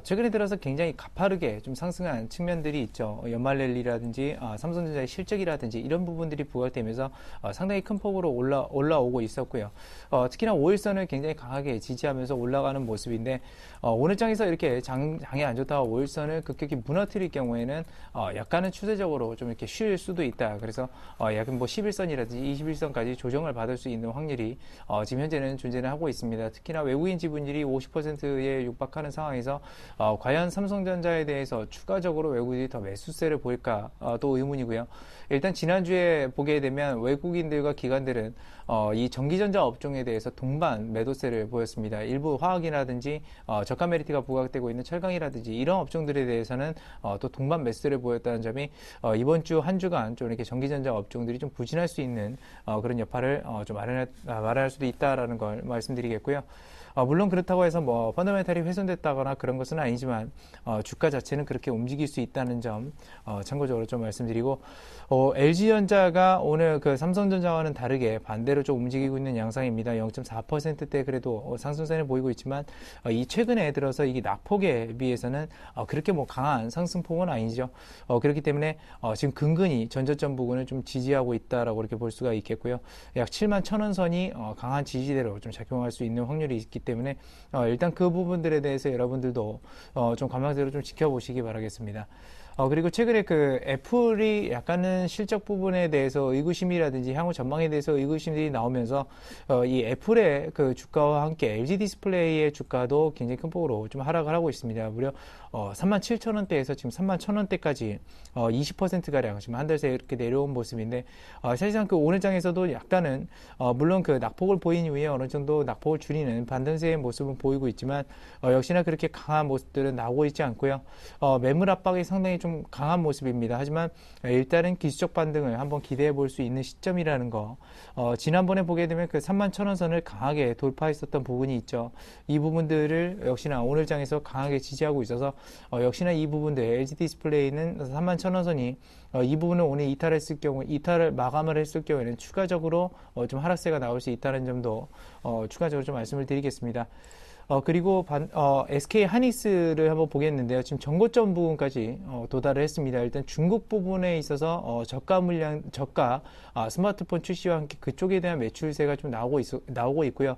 최근에 들어서 굉장히 가파르게 좀 상승한 측면들이 있죠. 연말 랠리라든지 삼성전자의 실적이라든지 이런 부분들이 부각되면서 상당히 큰 폭으로 올라오고 있었고요. 특히나 5일선을 굉장히 강하게 지지하면서 올라가는 모습인데 오늘 장에서 이렇게 장이 안 좋다가 5일선을 급격히 무너뜨릴 경우에는 약간은 추세적으로 좀 이렇게 쉴 수도 있다. 그래서 약간 뭐 11선이라든지 21선까지 조정을 받을 수 있는 확률이 지금 현재는 존재를 하고 있습니다. 특히나 외국인 지분율이 50%에 육박하는 상황에서 과연 삼성전자에 대해서 추가적으로 외국인이 더 매수세를 보일까 또 의문이고요. 일단 지난주에 보게 되면 외국인들과 기관들은 이 전기전자 업종에 대해서 동반 매도세를 보였습니다. 일부 화학이라든지 저가 메리트가 부각되고 있는 철강이라든지 이런 업종들에 대해서는 또 동반 매수세를 보였다는 점이 이번 주 한 주간 좀 이렇게 전기전자 업종들이 좀 부진할 수 있는 그런 여파를 좀 마련할 수도 있다라는 걸 말씀드리겠고요. 물론 그렇다고 해서 뭐 펀더멘탈이 훼손됐다거나 그런 것은 아니지만 주가 자체는 그렇게 움직일 수 있다는 점 참고적으로 좀 말씀드리고 LG전자가 오늘 그 삼성전자와는 다르게 반대로 좀 움직이고 있는 양상입니다. 0.4%대 그래도 상승세를 보이고 있지만 이 최근에 들어서 이게 낙폭에 비해서는 그렇게 뭐 강한 상승폭은 아니죠. 그렇기 때문에 지금 근근히 전저점 부근을 좀 지지하고 있다라고 이렇게 볼 수가 있겠고요. 약 7만 1,000원 선이 강한 지지대로 좀 작용할 수 있는 확률이 있기 때문에 일단 그 부분들에 대해서 여러분들도 좀 관망대로 좀 지켜보시기 바라겠습니다. 그리고 최근에 그 애플이 약간은 실적 부분에 대해서 의구심이라든지 향후 전망에 대해서 의구심들이 나오면서 이 애플의 그 주가와 함께 LG 디스플레이의 주가도 굉장히 큰 폭으로 좀 하락을 하고 있습니다. 무려 37,000원대에서 지금 31,000원대까지 20%가량 지금 한 달 새에 이렇게 내려온 모습인데 사실상 그 오늘 장에서도 약간은 물론 그 낙폭을 보인 이후에 어느 정도 낙폭을 줄이는 반등세의 모습은 보이고 있지만 역시나 그렇게 강한 모습들은 나오고 있지 않고요. 매물 압박이 상당히 좀 강한 모습입니다. 하지만 일단은 기술적 반등을 한번 기대해 볼 수 있는 시점이라는 거. 지난번에 보게 되면 그 31,000원 선을 강하게 돌파했었던 부분이 있죠. 이 부분들을 역시나 오늘 장에서 강하게 지지하고 있어서 역시나 이 부분들 LG 디스플레이는 31,000원 선이 이 부분을 오늘 이탈을 마감을 했을 경우에는 추가적으로 좀 하락세가 나올 수 있다는 점도 추가적으로 좀 말씀을 드리겠습니다. 그리고 SK 하이닉스를 한번 보겠는데요. 지금 전고점 부분까지 도달을 했습니다. 일단 중국 부분에 있어서 저가 스마트폰 출시와 함께 그쪽에 대한 매출세가 좀 나오고 있고요.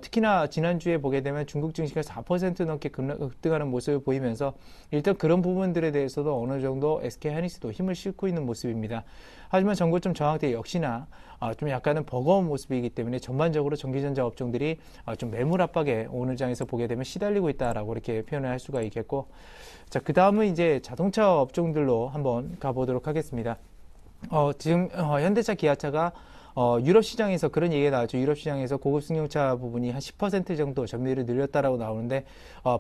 특히나 지난주에 보게 되면 중국 증시가 4% 넘게 급등하는 모습을 보이면서 일단 그런 부분들에 대해서도 어느 정도 SK 하이닉스도 힘을 싣고 있는 모습입니다. 하지만 전고점 저항대 역시나 좀 약간은 버거운 모습이기 때문에 전반적으로 전기전자 업종들이 좀 매물 압박에 오늘 장에서 보게 되면 시달리고 있다라고 이렇게 표현을 할 수가 있겠고, 자, 그 다음은 이제 자동차 업종들로 한번 가보도록 하겠습니다. 지금 현대차, 기아차가 유럽 시장에서 그런 얘기가 나왔죠. 유럽 시장에서 고급 승용차 부분이 한 10% 정도 점유율을 늘렸다라고 나오는데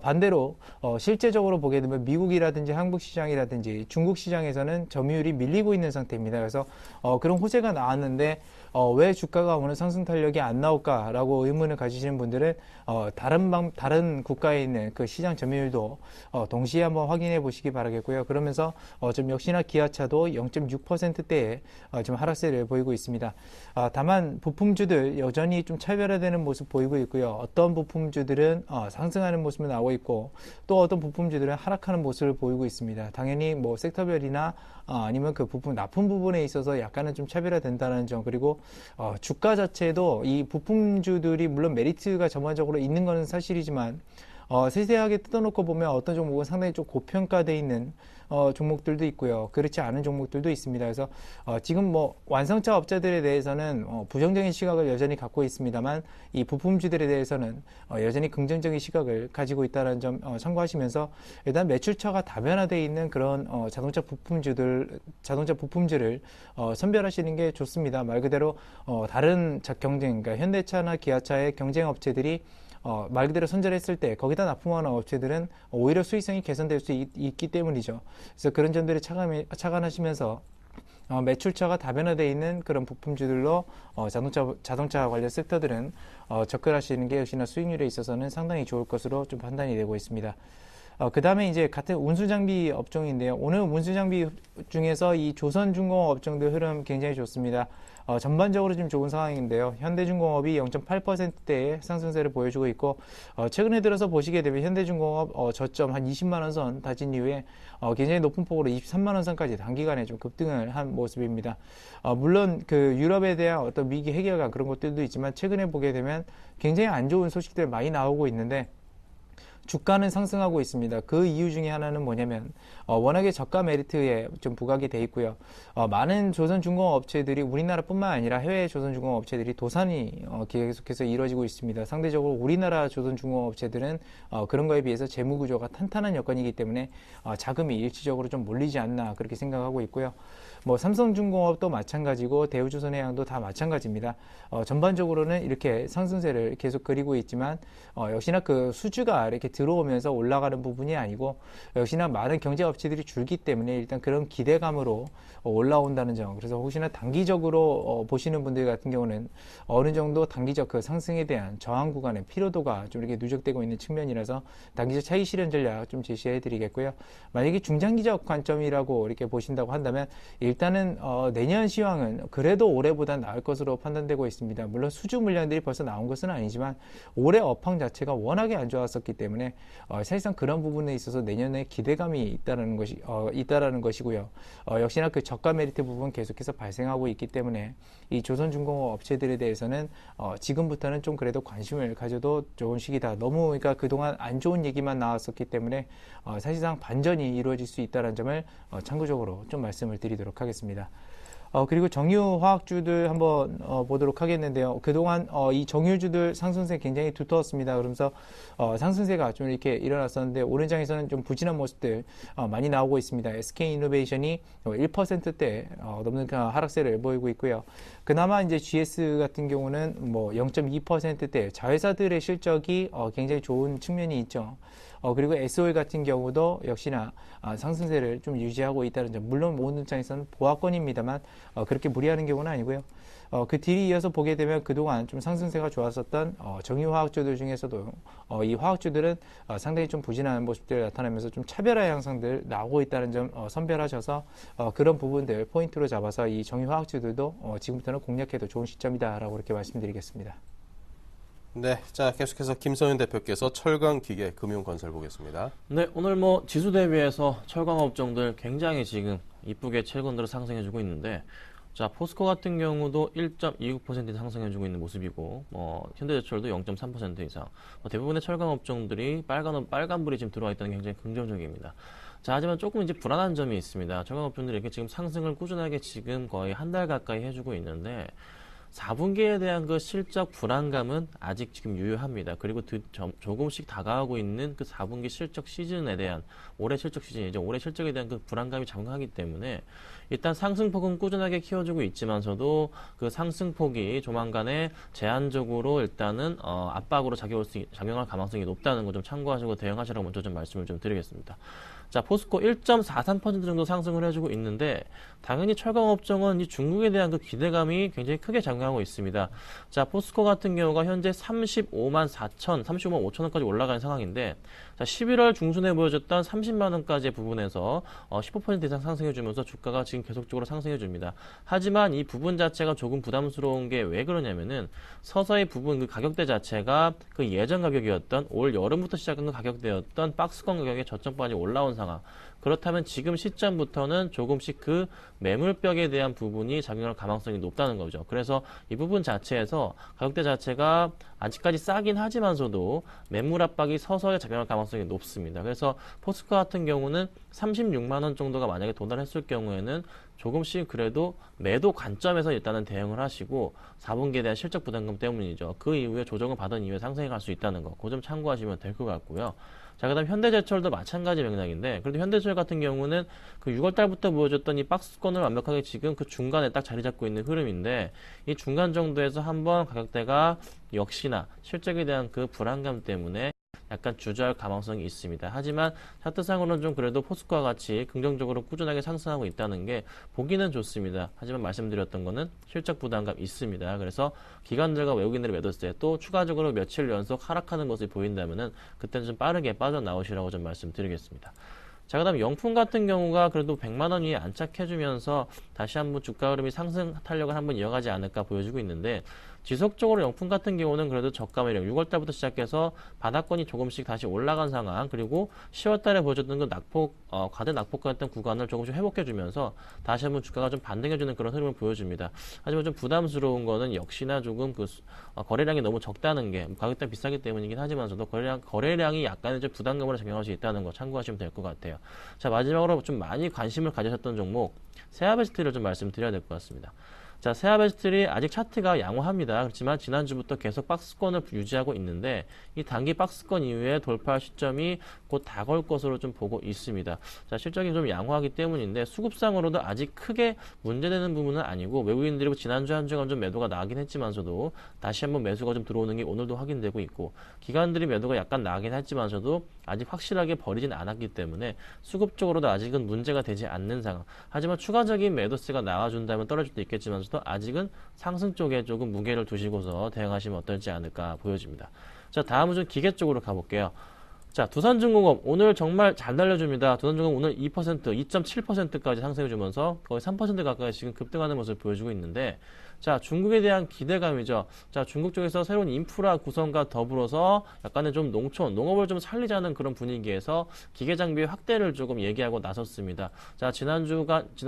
반대로 실제적으로 보게 되면 미국이라든지 한국 시장이라든지 중국 시장에서는 점유율이 밀리고 있는 상태입니다. 그래서 그런 호재가 나왔는데 왜 주가가 오늘 상승 탄력이 안 나올까라고 의문을 가지시는 분들은 다른 국가에 있는 그 시장 점유율도 동시에 한번 확인해 보시기 바라겠고요. 그러면서 좀 역시나 기아차도 0.6%대에 좀 하락세를 보이고 있습니다. 다만 부품주들 여전히 좀 차별화되는 모습 보이고 있고요. 어떤 부품주들은 상승하는 모습이 나오고 있고 또 어떤 부품주들은 하락하는 모습을 보이고 있습니다. 당연히 뭐 섹터별이나 아니면 그 부품 납품 부분에 있어서 약간은 좀 차별화된다는 점, 그리고 주가 자체도 이 부품주들이 물론 메리트가 전반적으로 있는 것은 사실이지만 세세하게 뜯어놓고 보면 어떤 종목은 상당히 좀 고평가돼 있는 종목들도 있고요. 그렇지 않은 종목들도 있습니다. 그래서 지금 뭐 완성차 업자들에 대해서는 부정적인 시각을 여전히 갖고 있습니다만 이 부품주들에 대해서는 여전히 긍정적인 시각을 가지고 있다는 점 참고하시면서 일단 매출처가 다변화되어 있는 그런 자동차 부품주를 선별하시는 게 좋습니다. 말 그대로 다른 경쟁, 그러니까 현대차나 기아차의 경쟁 업체들이 말 그대로 선별했을 때 거기다 납품하는 업체들은 오히려 수익성이 개선될 수 있기 때문이죠. 그래서 그런 점들을 착안하시면서 매출처가 다변화되어 있는 그런 부품주들로 자동차 관련 섹터들은 접근하시는 게 역시나 수익률에 있어서는 상당히 좋을 것으로 좀 판단이 되고 있습니다. 그 다음에 이제 같은 운수장비 업종인데요. 오늘 운수장비 중에서 이 조선중공업 업종들 흐름 굉장히 좋습니다. 전반적으로 좀 좋은 상황인데요. 현대중공업이 0.8%대의 상승세를 보여주고 있고, 최근에 들어서 보시게 되면 현대중공업 저점 한 20만원 선 다진 이후에 굉장히 높은 폭으로 23만원 선까지 단기간에 좀 급등을 한 모습입니다. 물론 그 유럽에 대한 어떤 위기 해결과 그런 것들도 있지만 최근에 보게 되면 굉장히 안 좋은 소식들 많이 나오고 있는데 주가는 상승하고 있습니다. 그 이유 중에 하나는 뭐냐면 워낙에 저가 메리트에 좀 부각이 돼 있고요. 많은 조선중공업 업체들이 우리나라뿐만 아니라 해외 조선중공업 업체들이 도산이 계속해서 이루어지고 있습니다. 상대적으로 우리나라 조선중공업 업체들은 그런 거에 비해서 재무 구조가 탄탄한 여건이기 때문에 자금이 일시적으로 좀 몰리지 않나 그렇게 생각하고 있고요. 뭐 삼성중공업도 마찬가지고 대우조선해양도 다 마찬가지입니다. 전반적으로는 이렇게 상승세를 계속 그리고 있지만 역시나 그 수주가 이렇게 들어오면서 올라가는 부분이 아니고 역시나 많은 경제업체들이 줄기 때문에 일단 그런 기대감으로 올라온다는 점. 그래서 혹시나 단기적으로 보시는 분들 같은 경우는 어느 정도 단기적 그 상승에 대한 저항 구간의 피로도가 좀 이렇게 누적되고 있는 측면이라서 단기적 차익 실현 전략 좀 제시해 드리겠고요. 만약에 중장기적 관점이라고 이렇게 보신다고 한다면 일단은 내년 시황은 그래도 올해보다 나을 것으로 판단되고 있습니다. 물론 수주 물량들이 벌써 나온 것은 아니지만 올해 업황 자체가 워낙에 안 좋았었기 때문에 사실상 그런 부분에 있어서 내년에 기대감이 있다라는 것이고요. 역시나 그 저가 메리트 부분 계속해서 발생하고 있기 때문에 이 조선중공업 업체들에 대해서는 지금부터는 좀 그래도 관심을 가져도 좋은 시기다. 너무 그러니까 그동안 안 좋은 얘기만 나왔었기 때문에 사실상 반전이 이루어질 수 있다는 점을 참고적으로 좀 말씀을 드리도록 하겠습니다. 그리고 정유화학주들 한번 보도록 하겠는데요. 그동안 이 정유주들 상승세 굉장히 두터웠습니다. 그러면서 상승세가 좀 이렇게 일어났었는데 오른장에서는 좀 부진한 모습들 많이 나오고 있습니다. SK이노베이션이 1%대 넘는 하락세를 보이고 있고요. 그나마 이제 GS 같은 경우는 뭐 0.2%대 자회사들의 실적이 굉장히 좋은 측면이 있죠. 그리고 SOL 같은 경우도 역시나 상승세를 좀 유지하고 있다는 점. 물론 모든 입장에서는 보합권입니다만 그렇게 무리하는 경우는 아니고요. 그 뒤를 이어서 보게 되면 그동안 좀 상승세가 좋았었던 정유화학주들 중에서도 이 화학주들은 상당히 좀 부진한 모습들을 나타내면서 좀 차별화 양상들 나오고 있다는 점 선별하셔서 그런 부분들 포인트로 잡아서 이 정유화학주들도 지금부터는 공략해도 좋은 시점이다라고 이렇게 말씀드리겠습니다. 네, 자 계속해서 김성윤 대표께서 철강기계, 금융건설 보겠습니다. 네, 오늘 뭐 지수 대비해서 철강 업종들 굉장히 지금 이쁘게 최근으로 상승해주고 있는데, 자 포스코 같은 경우도 1.29% 상승해주고 있는 모습이고, 현대제철도 0.3% 이상. 대부분의 철강 업종들이 빨간불이 지금 들어와 있다는 게 굉장히 긍정적입니다. 자, 하지만 조금 이제 불안한 점이 있습니다. 철강 업종들이 이렇게 지금 상승을 꾸준하게 지금 거의 한 달 가까이 해주고 있는데. 4분기에 대한 그 실적 불안감은 아직 지금 유효합니다. 그리고 조금씩 다가오고 있는 그 4분기 실적 시즌에 대한 올해 실적 시즌이죠. 올해 실적에 대한 그 불안감이 장강하기 때문에 일단 상승폭은 꾸준하게 키워주고 있지만서도 그 상승폭이 조만간에 제한적으로 일단은 압박으로 작용할 가능성이 높다는 거 좀 참고하시고 대응하시라고 먼저 좀 말씀을 좀 드리겠습니다. 자, 포스코 1.43% 정도 상승을 해주고 있는데 당연히 철강업종은 이 중국에 대한 그 기대감이 굉장히 크게 작용하고 있습니다. 자, 포스코 같은 경우가 현재 35만 5천원까지 올라가는 상황인데, 자, 11월 중순에 보여줬던 30만 원까지의 부분에서 15% 이상 상승해주면서 주가가 지금 계속적으로 상승해줍니다. 하지만 이 부분 자체가 조금 부담스러운 게 왜 그러냐면은 서서히 부분 그 가격대 자체가 그 예전 가격이었던 올 여름부터 시작한 그 가격대였던 박스권 가격의 저점까지 올라온 상황. 그렇다면 지금 시점부터는 조금씩 그 매물벽에 대한 부분이 작용할 가능성이 높다는 거죠. 그래서 이 부분 자체에서 가격대 자체가 아직까지 싸긴 하지만서도 매물 압박이 서서히 작용할 가능성이 높습니다. 그래서 포스코 같은 경우는 36만 원 정도가 만약에 도달했을 경우에는 조금씩 그래도 매도 관점에서 일단은 대응을 하시고 4분기에 대한 실적 부담금 때문이죠. 그 이후에 조정을 받은 이후에 상승해 갈 수 있다는 거. 그 점 참고하시면 될 것 같고요. 자, 그 다음 현대제철도 마찬가지 맥락인데, 그래도 현대제철 같은 경우는 그 6월달부터 보여줬던 이 박스권을 완벽하게 지금 그 중간에 딱 자리 잡고 있는 흐름인데, 이 중간 정도에서 한번 가격대가 역시나 실적에 대한 그 불안감 때문에 약간 주저할 가능성이 있습니다. 하지만 차트상으로는 좀 그래도 포스코와 같이 긍정적으로 꾸준하게 상승하고 있다는 게 보기는 좋습니다. 하지만 말씀드렸던 거는 실적 부담감 있습니다. 그래서 기관들과 외국인들이 매도했을 때 또 추가적으로 며칠 연속 하락하는 것이 보인다면은 그때는 좀 빠르게 빠져나오시라고 좀 말씀드리겠습니다. 자, 그 다음 영품 같은 경우가 그래도 100만 원 위에 안착해주면서 다시 한번 주가 흐름이 상승 탄력을 한번 이어가지 않을까 보여지고 있는데, 지속적으로 영품 같은 경우는 그래도 저가 매력 6월달부터 시작해서 바닥권이 조금씩 다시 올라간 상황, 그리고 10월달에 보여줬던 그 과대 낙폭했던 구간을 조금씩 회복해주면서 다시 한번 주가가 좀 반등해주는 그런 흐름을 보여줍니다. 하지만 좀 부담스러운 거는 역시나 조금 그 거래량이 너무 적다는 게, 가격대가 비싸기 때문이긴 하지만서도 거래량이 약간의 좀 부담감으로 작용할 수 있다는 거 참고하시면 될 것 같아요. 자, 마지막으로 좀 많이 관심을 가지셨던 종목 세아베스트를 좀 말씀드려야 될 것 같습니다. 자, 세아베스트리 아직 차트가 양호합니다. 그렇지만 지난주부터 계속 박스권을 유지하고 있는데, 이 단기 박스권 이후에 돌파 시점이 곧 다가올 것으로 좀 보고 있습니다. 자, 실적이 좀 양호하기 때문인데 수급상으로도 아직 크게 문제되는 부분은 아니고, 외국인들이 지난주 한 주간 좀 매도가 나긴 했지만서도 다시 한번 매수가 좀 들어오는 게 오늘도 확인되고 있고, 기관들이 매도가 약간 나긴 했지만서도 아직 확실하게 버리진 않았기 때문에 수급적으로도 아직은 문제가 되지 않는 상황. 하지만 추가적인 매도세가 나와준다면 떨어질 수도 있겠지만 아직은 상승 쪽에 조금 무게를 두시고서 대응하시면 어떨지 않을까 보여집니다. 자, 다음은 좀 기계 쪽으로 가볼게요. 자, 두산중공업 오늘 정말 잘 달려줍니다. 두산중공업 오늘 2%, 2.7%까지 상승해주면서 거의 3% 가까이 지금 급등하는 모습을 보여주고 있는데, 자, 중국에 대한 기대감이죠. 자, 중국 쪽에서 새로운 인프라 구성과 더불어서 약간의 좀 농업을 좀 살리자는 그런 분위기에서 기계 장비 확대를 조금 얘기하고 나섰습니다. 자, 지난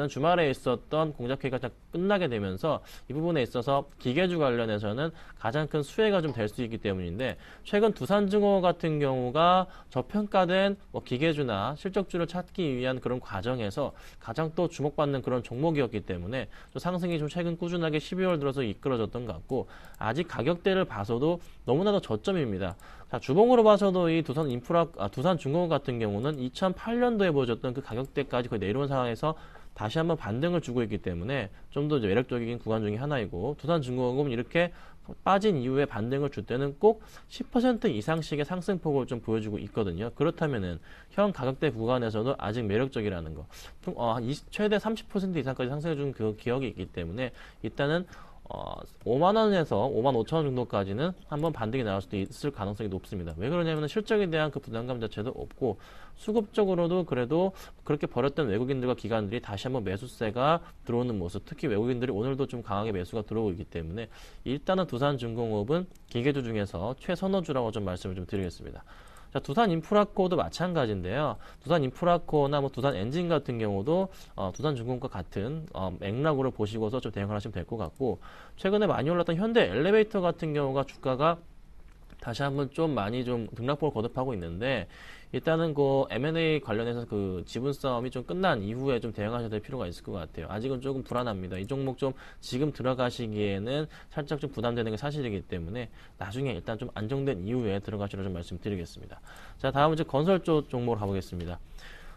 주말에 있었던 공작회의가 끝나게 되면서 이 부분에 있어서 기계주 관련해서는 가장 큰 수혜가 좀 될 수 있기 때문인데, 최근 두산중공업 같은 경우가 저평가된 기계주나 실적주를 찾기 위한 그런 과정에서 가장 또 주목받는 그런 종목이었기 때문에 또 상승이 좀 최근 꾸준하게 12월 들어서 이끌어졌던 것 같고, 아직 가격대를 봐서도 너무나도 저점입니다. 자, 주봉으로 봐서도 이 두산중공업 같은 경우는 2008년도에 보여줬던 그 가격대까지 거의 내려온 상황에서 다시 한번 반등을 주고 있기 때문에 좀 더 매력적인 구간 중에 하나이고, 두산중공업은 이렇게 빠진 이후에 반등을 줄 때는 꼭 10% 이상씩의 상승폭을 좀 보여주고 있거든요. 그렇다면은 현 가격대 구간에서도 아직 매력적이라는 거. 최대 30% 이상까지 상승해준 그 기억이 있기 때문에 일단은 5만 원에서 5만 5천 원 정도까지는 한번 반등이 나올 수도 있을 가능성이 높습니다. 왜 그러냐면 실적에 대한 그 부담감 자체도 없고, 수급적으로도 그래도 그렇게 버렸던 외국인들과 기관들이 다시 한번 매수세가 들어오는 모습, 특히 외국인들이 오늘도 좀 강하게 매수가 들어오고 있기 때문에 일단은 두산중공업은 기계주 중에서 최선호주라고 좀 말씀을 좀 드리겠습니다. 자, 두산인프라코도 마찬가지인데요. 두산인프라코나 두산엔진 같은 경우도 두산중공업과 같은 맥락으로 보시고서 좀 대응을 하시면 될 것 같고, 최근에 많이 올랐던 현대 엘리베이터 같은 경우가 주가가 다시 한번 좀 많이 좀 등락폭을 거듭하고 있는데, 일단은 그 M&A 관련해서 그 지분 싸움이 좀 끝난 이후에 좀 대응하셔야 될 필요가 있을 것 같아요. 아직은 조금 불안합니다. 이 종목 좀 지금 들어가시기에는 살짝 좀 부담되는 게 사실이기 때문에 나중에 일단 좀 안정된 이후에 들어가시라고 좀 말씀드리겠습니다. 자, 다음은 이제 건설 쪽 종목으로 가보겠습니다.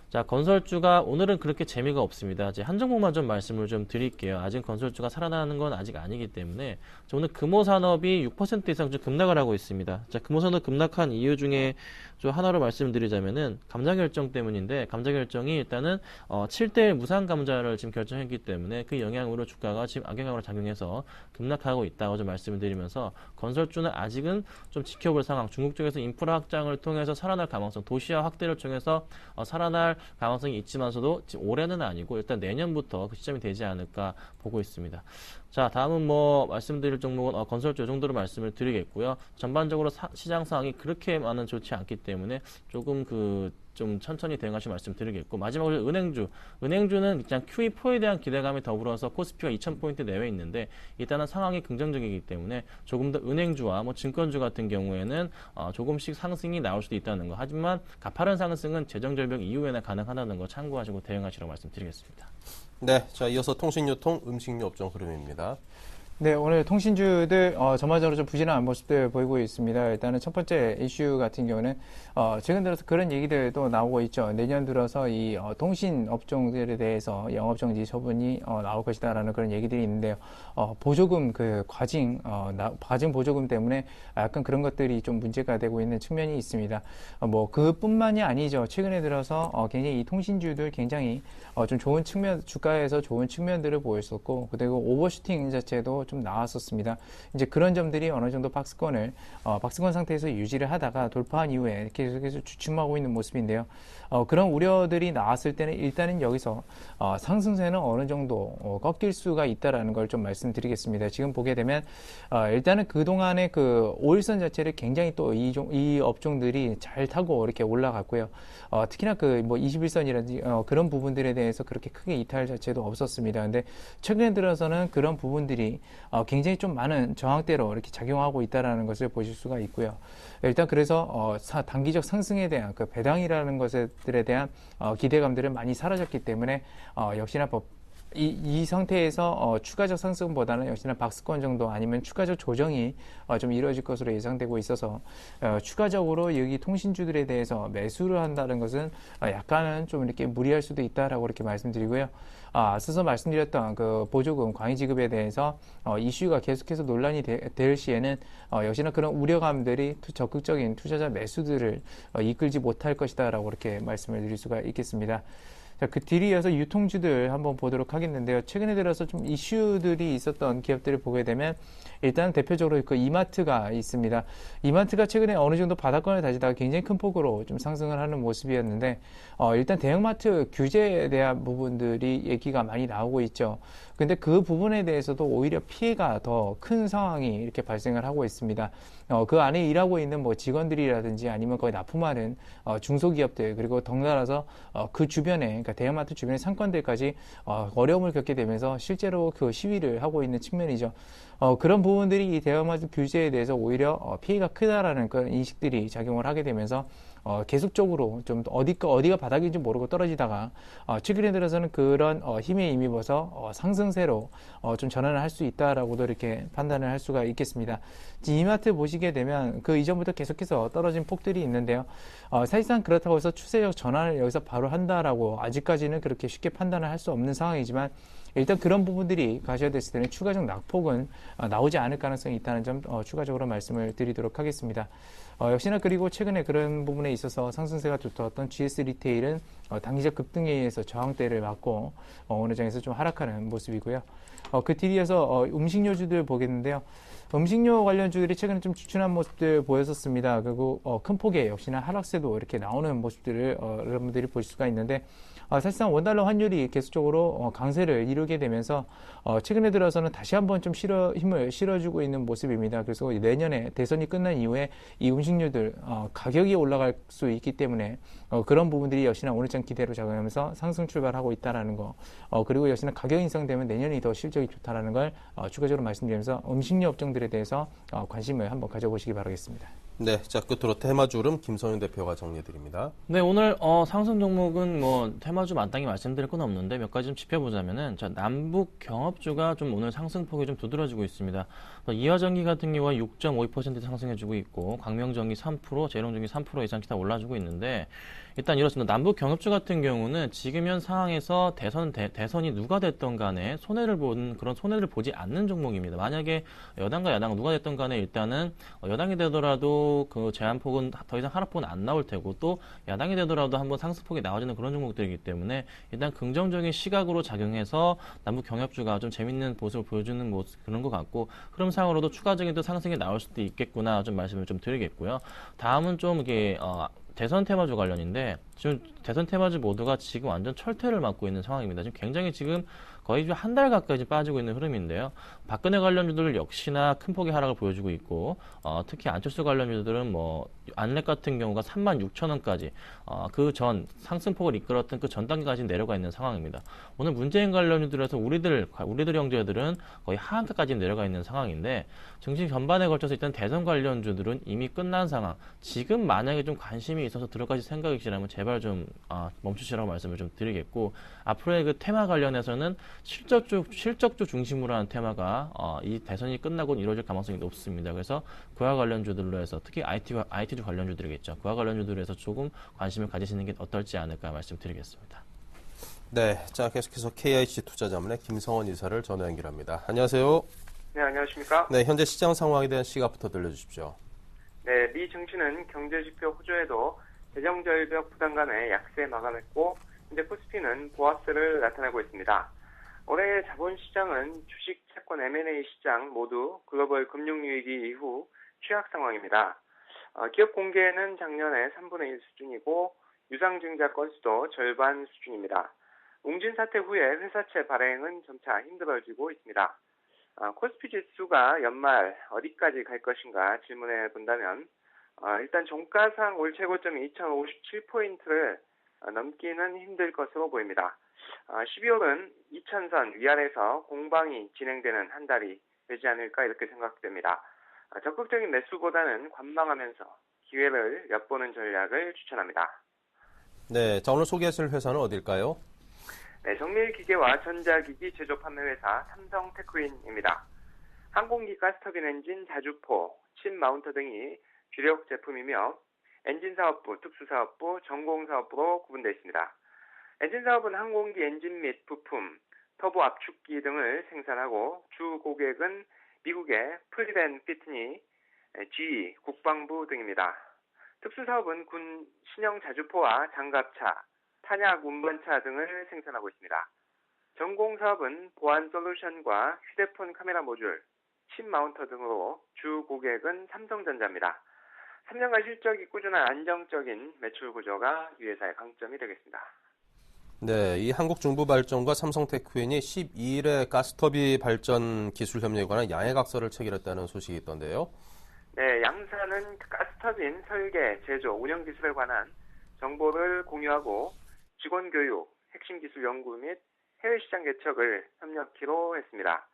자, 건설주가 오늘은 그렇게 재미가 없습니다. 이제 한 종목만 좀 말씀을 좀 드릴게요. 아직 건설주가 살아나는 건 아직 아니기 때문에. 자, 오늘 금호산업이 6% 이상 좀 급락을 하고 있습니다. 자, 금호산업 급락한 이유 중에 좀 하나로 말씀드리자면은 감자 결정 때문인데, 감자 결정이 일단은 7대1 무상 감자를 지금 결정했기 때문에 그 영향으로 주가가 지금 악영향으로 작용해서 급락하고 있다고 좀 말씀을 드리면서, 건설주는 아직은 좀 지켜볼 상황, 중국 쪽에서 인프라 확장을 통해서 살아날 가능성, 도시화 확대를 통해서 살아날 가능성이 있지만서도 지금 올해는 아니고 일단 내년부터 그 시점이 되지 않을까 보고 있습니다. 자, 다음은 말씀드릴 종목은 건설주 이 정도로 말씀을 드리겠고요. 전반적으로 시장 상황이 그렇게 많은 좋지 않기 때문에 조금 좀 천천히 대응하시면 말씀드리겠고, 마지막으로 은행주는 그냥 QE4에 대한 기대감이 더불어서 코스피가 2,000포인트 내외에 있는데 일단은 상황이 긍정적이기 때문에 조금 더 은행주와 뭐 증권주 같은 경우에는 조금씩 상승이 나올 수도 있다는 거. 하지만 가파른 상승은 재정절벽 이후에나 가능하다는 거 참고하시고 대응하시라고 말씀드리겠습니다. 네, 자 이어서 통신유통, 음식료 업종 흐름입니다. 네, 오늘 통신주들 전반적으로 좀 부진한 모습들 보이고 있습니다. 일단은 첫 번째 이슈 같은 경우는 최근 들어서 그런 얘기들도 나오고 있죠. 내년 들어서 이 통신 업종들에 대해서 영업정지 처분이 나올 것이다라는 그런 얘기들이 있는데요. 보조금 과징 보조금 때문에 약간 그런 것들이 좀 문제가 되고 있는 측면이 있습니다. 뭐 그뿐만이 아니죠. 최근에 들어서 굉장히 이 통신주들 굉장히 좀 좋은 측면, 주가에서 좋은 측면들을 보였었고, 그리고 오버슈팅 자체도 좀 나왔었습니다. 이제 그런 점들이 어느 정도 박스권 상태에서 유지를 하다가 돌파한 이후에 계속해서 주춤하고 있는 모습인데요. 그런 우려들이 나왔을 때는 일단은 여기서 상승세는 어느 정도 꺾일 수가 있다라는 걸 좀 말씀드리겠습니다. 지금 보게 되면 일단은 그동안의 그 5일선 자체를 굉장히 또 이 업종들이 잘 타고 이렇게 올라갔고요. 특히나 그 뭐 21선이라든지 그런 부분들에 대해서 그렇게 크게 이탈 자체도 없었습니다. 근데 최근에 들어서는 그런 부분들이 굉장히 좀 많은 저항대로 이렇게 작용하고 있다라는 것을 보실 수가 있고요. 일단 그래서 단기적 상승에 대한 그 배당이라는 것들에 대한 기대감들은 많이 사라졌기 때문에 역시나 이 상태에서 추가적 상승보다는 역시나 박스권 정도 아니면 추가적 조정이 좀 이루어질 것으로 예상되고 있어서 추가적으로 여기 통신주들에 대해서 매수를 한다는 것은 약간은 좀 이렇게 무리할 수도 있다라고 이렇게 말씀드리고요. 앞서서 말씀드렸던 그 보조금 광의 지급에 대해서 이슈가 계속해서 논란이 될 시에는 역시나 그런 우려감들이 적극적인 투자자 매수들을 이끌지 못할 것이다라고 이렇게 말씀을 드릴 수가 있겠습니다. 자, 그 뒤를 이어서 유통주들 한번 보도록 하겠는데요. 최근에 들어서 좀 이슈들이 있었던 기업들을 보게 되면 일단 대표적으로 그 이마트가 있습니다. 이마트가 최근에 어느 정도 바닥권을 다지다가 굉장히 큰 폭으로 좀 상승을 하는 모습이었는데 일단 대형마트 규제에 대한 부분들이 얘기가 많이 나오고 있죠. 근데 그 부분에 대해서도 오히려 피해가 더 큰 상황이 이렇게 발생을 하고 있습니다. 그 안에 일하고 있는 뭐 직원들이라든지 아니면 거의 납품하는 중소기업들, 그리고 덩달아서 그 주변에, 그러니까 대형마트 주변의 상권들까지 어려움을 겪게 되면서 실제로 그 시위를 하고 있는 측면이죠. 그런 부분들이 이 대형마트 규제에 대해서 오히려 피해가 크다라는 그런 인식들이 작용을 하게 되면서 계속적으로 좀 어디가 바닥인지 모르고 떨어지다가 최근에 들어서는 그런 힘에 힘입어서 상승세로 좀 전환을 할 수 있다라고도 이렇게 판단을 할 수가 있겠습니다. 이마트 보시게 되면 그 이전부터 계속해서 떨어진 폭들이 있는데요. 사실상 그렇다고 해서 추세적 전환을 여기서 바로 한다라고 아직까지는 그렇게 쉽게 판단을 할 수 없는 상황이지만, 일단 그런 부분들이 가셔야됐을 때는 추가적 낙폭은 나오지 않을 가능성이 있다는 점 추가적으로 말씀을 드리도록 하겠습니다. 역시나 그리고 최근에 그런 부분에 있어서 상승세가 좋았던 GS 리테일은 단기적 급등에 의해서 저항대를 맞고 어느 장에서 좀 하락하는 모습이고요. 그 뒤이어서 음식료주들 보겠는데요. 음식료 관련주들이 최근에 좀 주춤한 모습들 보였었습니다. 그리고 큰 폭의 역시나 하락세도 이렇게 나오는 모습들을 여러분들이 볼 수가 있는데, 사실상 원달러 환율이 계속적으로 강세를 이루게 되면서 최근에 들어서는 다시 한번 좀 힘을 실어주고 있는 모습입니다. 그래서 내년에 대선이 끝난 이후에 이 음식료들 가격이 올라갈 수 있기 때문에 그런 부분들이 역시나 오늘장 기대로 작용하면서 상승 출발하고 있다라는 거, 그리고 역시나 가격 인상되면 내년이 더 실적이 좋다라는 걸 추가적으로 말씀드리면서 음식료 업종들에 대해서 관심을 한번 가져보시기 바라겠습니다. 네, 자 끝으로 테마주름 김성윤 대표가 정리해드립니다. 네, 오늘 상승 종목은 뭐 테마주 마땅히 말씀드릴 건 없는데 몇 가지 좀 짚어보자면은 남북 경업주가 좀 오늘 상승폭이 좀 두드러지고 있습니다. 이화전기 같은 경우가 6.52% 상승해주고 있고, 광명전기 3%, 재롱전기 3% 이상 기타 올라주고 있는데, 일단 이렇습니다. 남북 경협주 같은 경우는 지금 현 상황에서 대선이 누가 됐던 간에 그런 손해를 보지 않는 종목입니다. 만약에 여당과 야당 누가 됐던 간에 일단은 여당이 되더라도 그 제한폭은 더 이상 하락폭은 안 나올 테고, 또 야당이 되더라도 한번 상승폭이 나와지는 그런 종목들이기 때문에 일단 긍정적인 시각으로 작용해서 남북 경협주가 좀 재밌는 모습을 보여주는 그런 것 같고, 흐름상으로도 추가적인 또 상승이 나올 수도 있겠구나 좀 말씀을 좀 드리겠고요. 다음은 좀 이게 대선 테마주 관련인데, 지금 대선 테마주 모두가 지금 완전 철퇴를 맞고 있는 상황입니다. 지금 굉장히 지금 거의 한 달 가까이 빠지고 있는 흐름인데요. 박근혜 관련주들 역시나 큰 폭의 하락을 보여주고 있고, 특히 안철수 관련주들은 뭐 안랩 같은 경우가 36,000원까지 그 전 상승폭을 이끌었던 그 전 단계까지 내려가 있는 상황입니다. 오늘 문재인 관련주들에서 우리들 형제들은 거의 하한가까지 내려가 있는 상황인데, 증시 전반에 걸쳐서 일단 대선 관련주들은 이미 끝난 상황. 지금 만약에 좀 관심이 있어서 들어가실 생각이시라면 제발 좀 멈추시라고 말씀을 좀 드리겠고, 앞으로의 그 테마 관련해서는 실적주 중심으로 한 테마가 이 대선이 끝나고 이루어질 가능성이 높습니다. 그래서 그와 관련주들로 해서 특히 IT주 관련주들이겠죠. 그와 관련주들로 해서 조금 관심을 가지시는 게 어떨지 않을까 말씀드리겠습니다. 네, 자 계속해서 KIC 투자자문의 김성원 이사를 전화 연결합니다. 안녕하세요. 네, 안녕하십니까? 네, 현재 시장 상황에 대한 시각부터 들려주십시오. 네, 미 증시는 경제지표 호조에도 재정절벽 부담감에 약세 마감했고, 현재 코스피는 보합세를 나타내고 있습니다. 올해 자본시장은 주식, 채권, M&A 시장 모두 글로벌 금융위기 이후 취약 상황입니다. 기업 공개는 작년에 3분의 1 수준이고 유상증자 건수도 절반 수준입니다. 웅진 사태 후에 회사채 발행은 점차 힘들어지고 있습니다. 코스피 지수가 연말 어디까지 갈 것인가 질문해 본다면 일단 종가상 올 최고점이 2057포인트를 넘기는 힘들 것으로 보입니다. 12월은 2000선 위아래에서 공방이 진행되는 한 달이 되지 않을까 이렇게 생각됩니다. 적극적인 매수보다는 관망하면서 기회를 엿보는 전략을 추천합니다. 네, 자 오늘 소개하실 회사는 어딜까요? 네, 정밀기계와 전자기기 제조 판매 회사 삼성테크윈입니다. 항공기 가스터빈 엔진, 자주포, 칩 마운터 등이 주력 제품이며 엔진사업부, 특수사업부, 전공사업부로 구분되어 있습니다. 엔진사업은 항공기 엔진 및 부품, 터보 압축기 등을 생산하고 주 고객은 미국의 프리벤 피트니, GE, 국방부 등입니다. 특수사업은 군 신형 자주포와 장갑차, 탄약 운반차 등을 생산하고 있습니다. 전공사업은 보안 솔루션과 휴대폰 카메라 모듈, 칩 마운터 등으로 주 고객은 삼성전자입니다. 3년간 실적이 꾸준한 안정적인 매출 구조가 이 회사의 강점이 되겠습니다. 네, 이 한국중부발전과 삼성테크윈이 12일에 가스터비 발전 기술 협력에 관한 양해각서를 체결했다는 소식이 있던데요. 네, 양사는 가스터빈 설계, 제조, 운영 기술에 관한 정보를 공유하고 직원 교육, 핵심 기술 연구 및 해외 시장 개척을 협력키로 했습니다.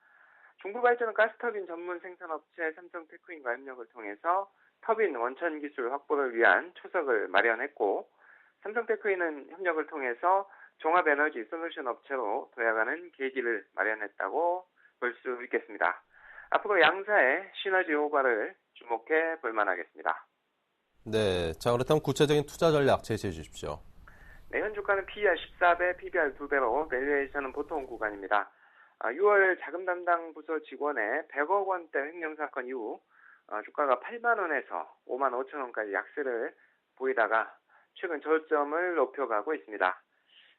중부발전은 가스터빈 전문 생산업체 삼성테크윈과 협력을 통해서 터빈 원천 기술 확보를 위한 초석을 마련했고, 삼성테크윈은 협력을 통해서 종합에너지 솔루션 업체로 도약하는 계기를 마련했다고 볼 수 있겠습니다. 앞으로 양사의 시너지 효과를 주목해 볼 만하겠습니다. 네, 자 그렇다면 구체적인 투자 전략 제시해 주십시오. 네, 현 주가는 PER 14배, PBR 2배로 밸류에이션은 보통 구간입니다. 6월 자금 담당 부서 직원의 100억 원대 횡령 사건 이후 주가가 8만 원에서 5만 5천 원까지 약세를 보이다가 최근 저점을 높여가고 있습니다.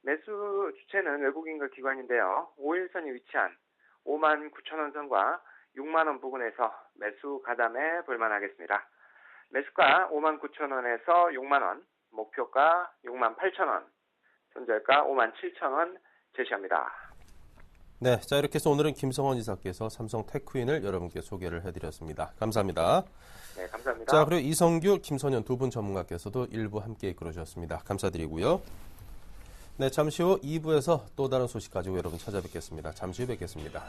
매수 주체는 외국인과 기관인데요. 5일선이 위치한 5만 9천 원 선과 6만 원 부근에서 매수 가담해 볼만하겠습니다. 매수가 5만 9천 원에서 6만 원, 목표가 6만 8천 원, 손절가 5만 7천 원 제시합니다. 네, 자 이렇게 해서 오늘은 김성원 이사께서 삼성테크윈을 여러분께 소개를 해드렸습니다. 감사합니다. 네, 감사합니다. 자 그리고 이성규, 김선현 두 분 전문가께서도 일부 함께 이끌어주셨습니다. 감사드리고요. 네, 잠시 후 2부에서 또 다른 소식 가지고 여러분 찾아뵙겠습니다. 잠시 후 뵙겠습니다.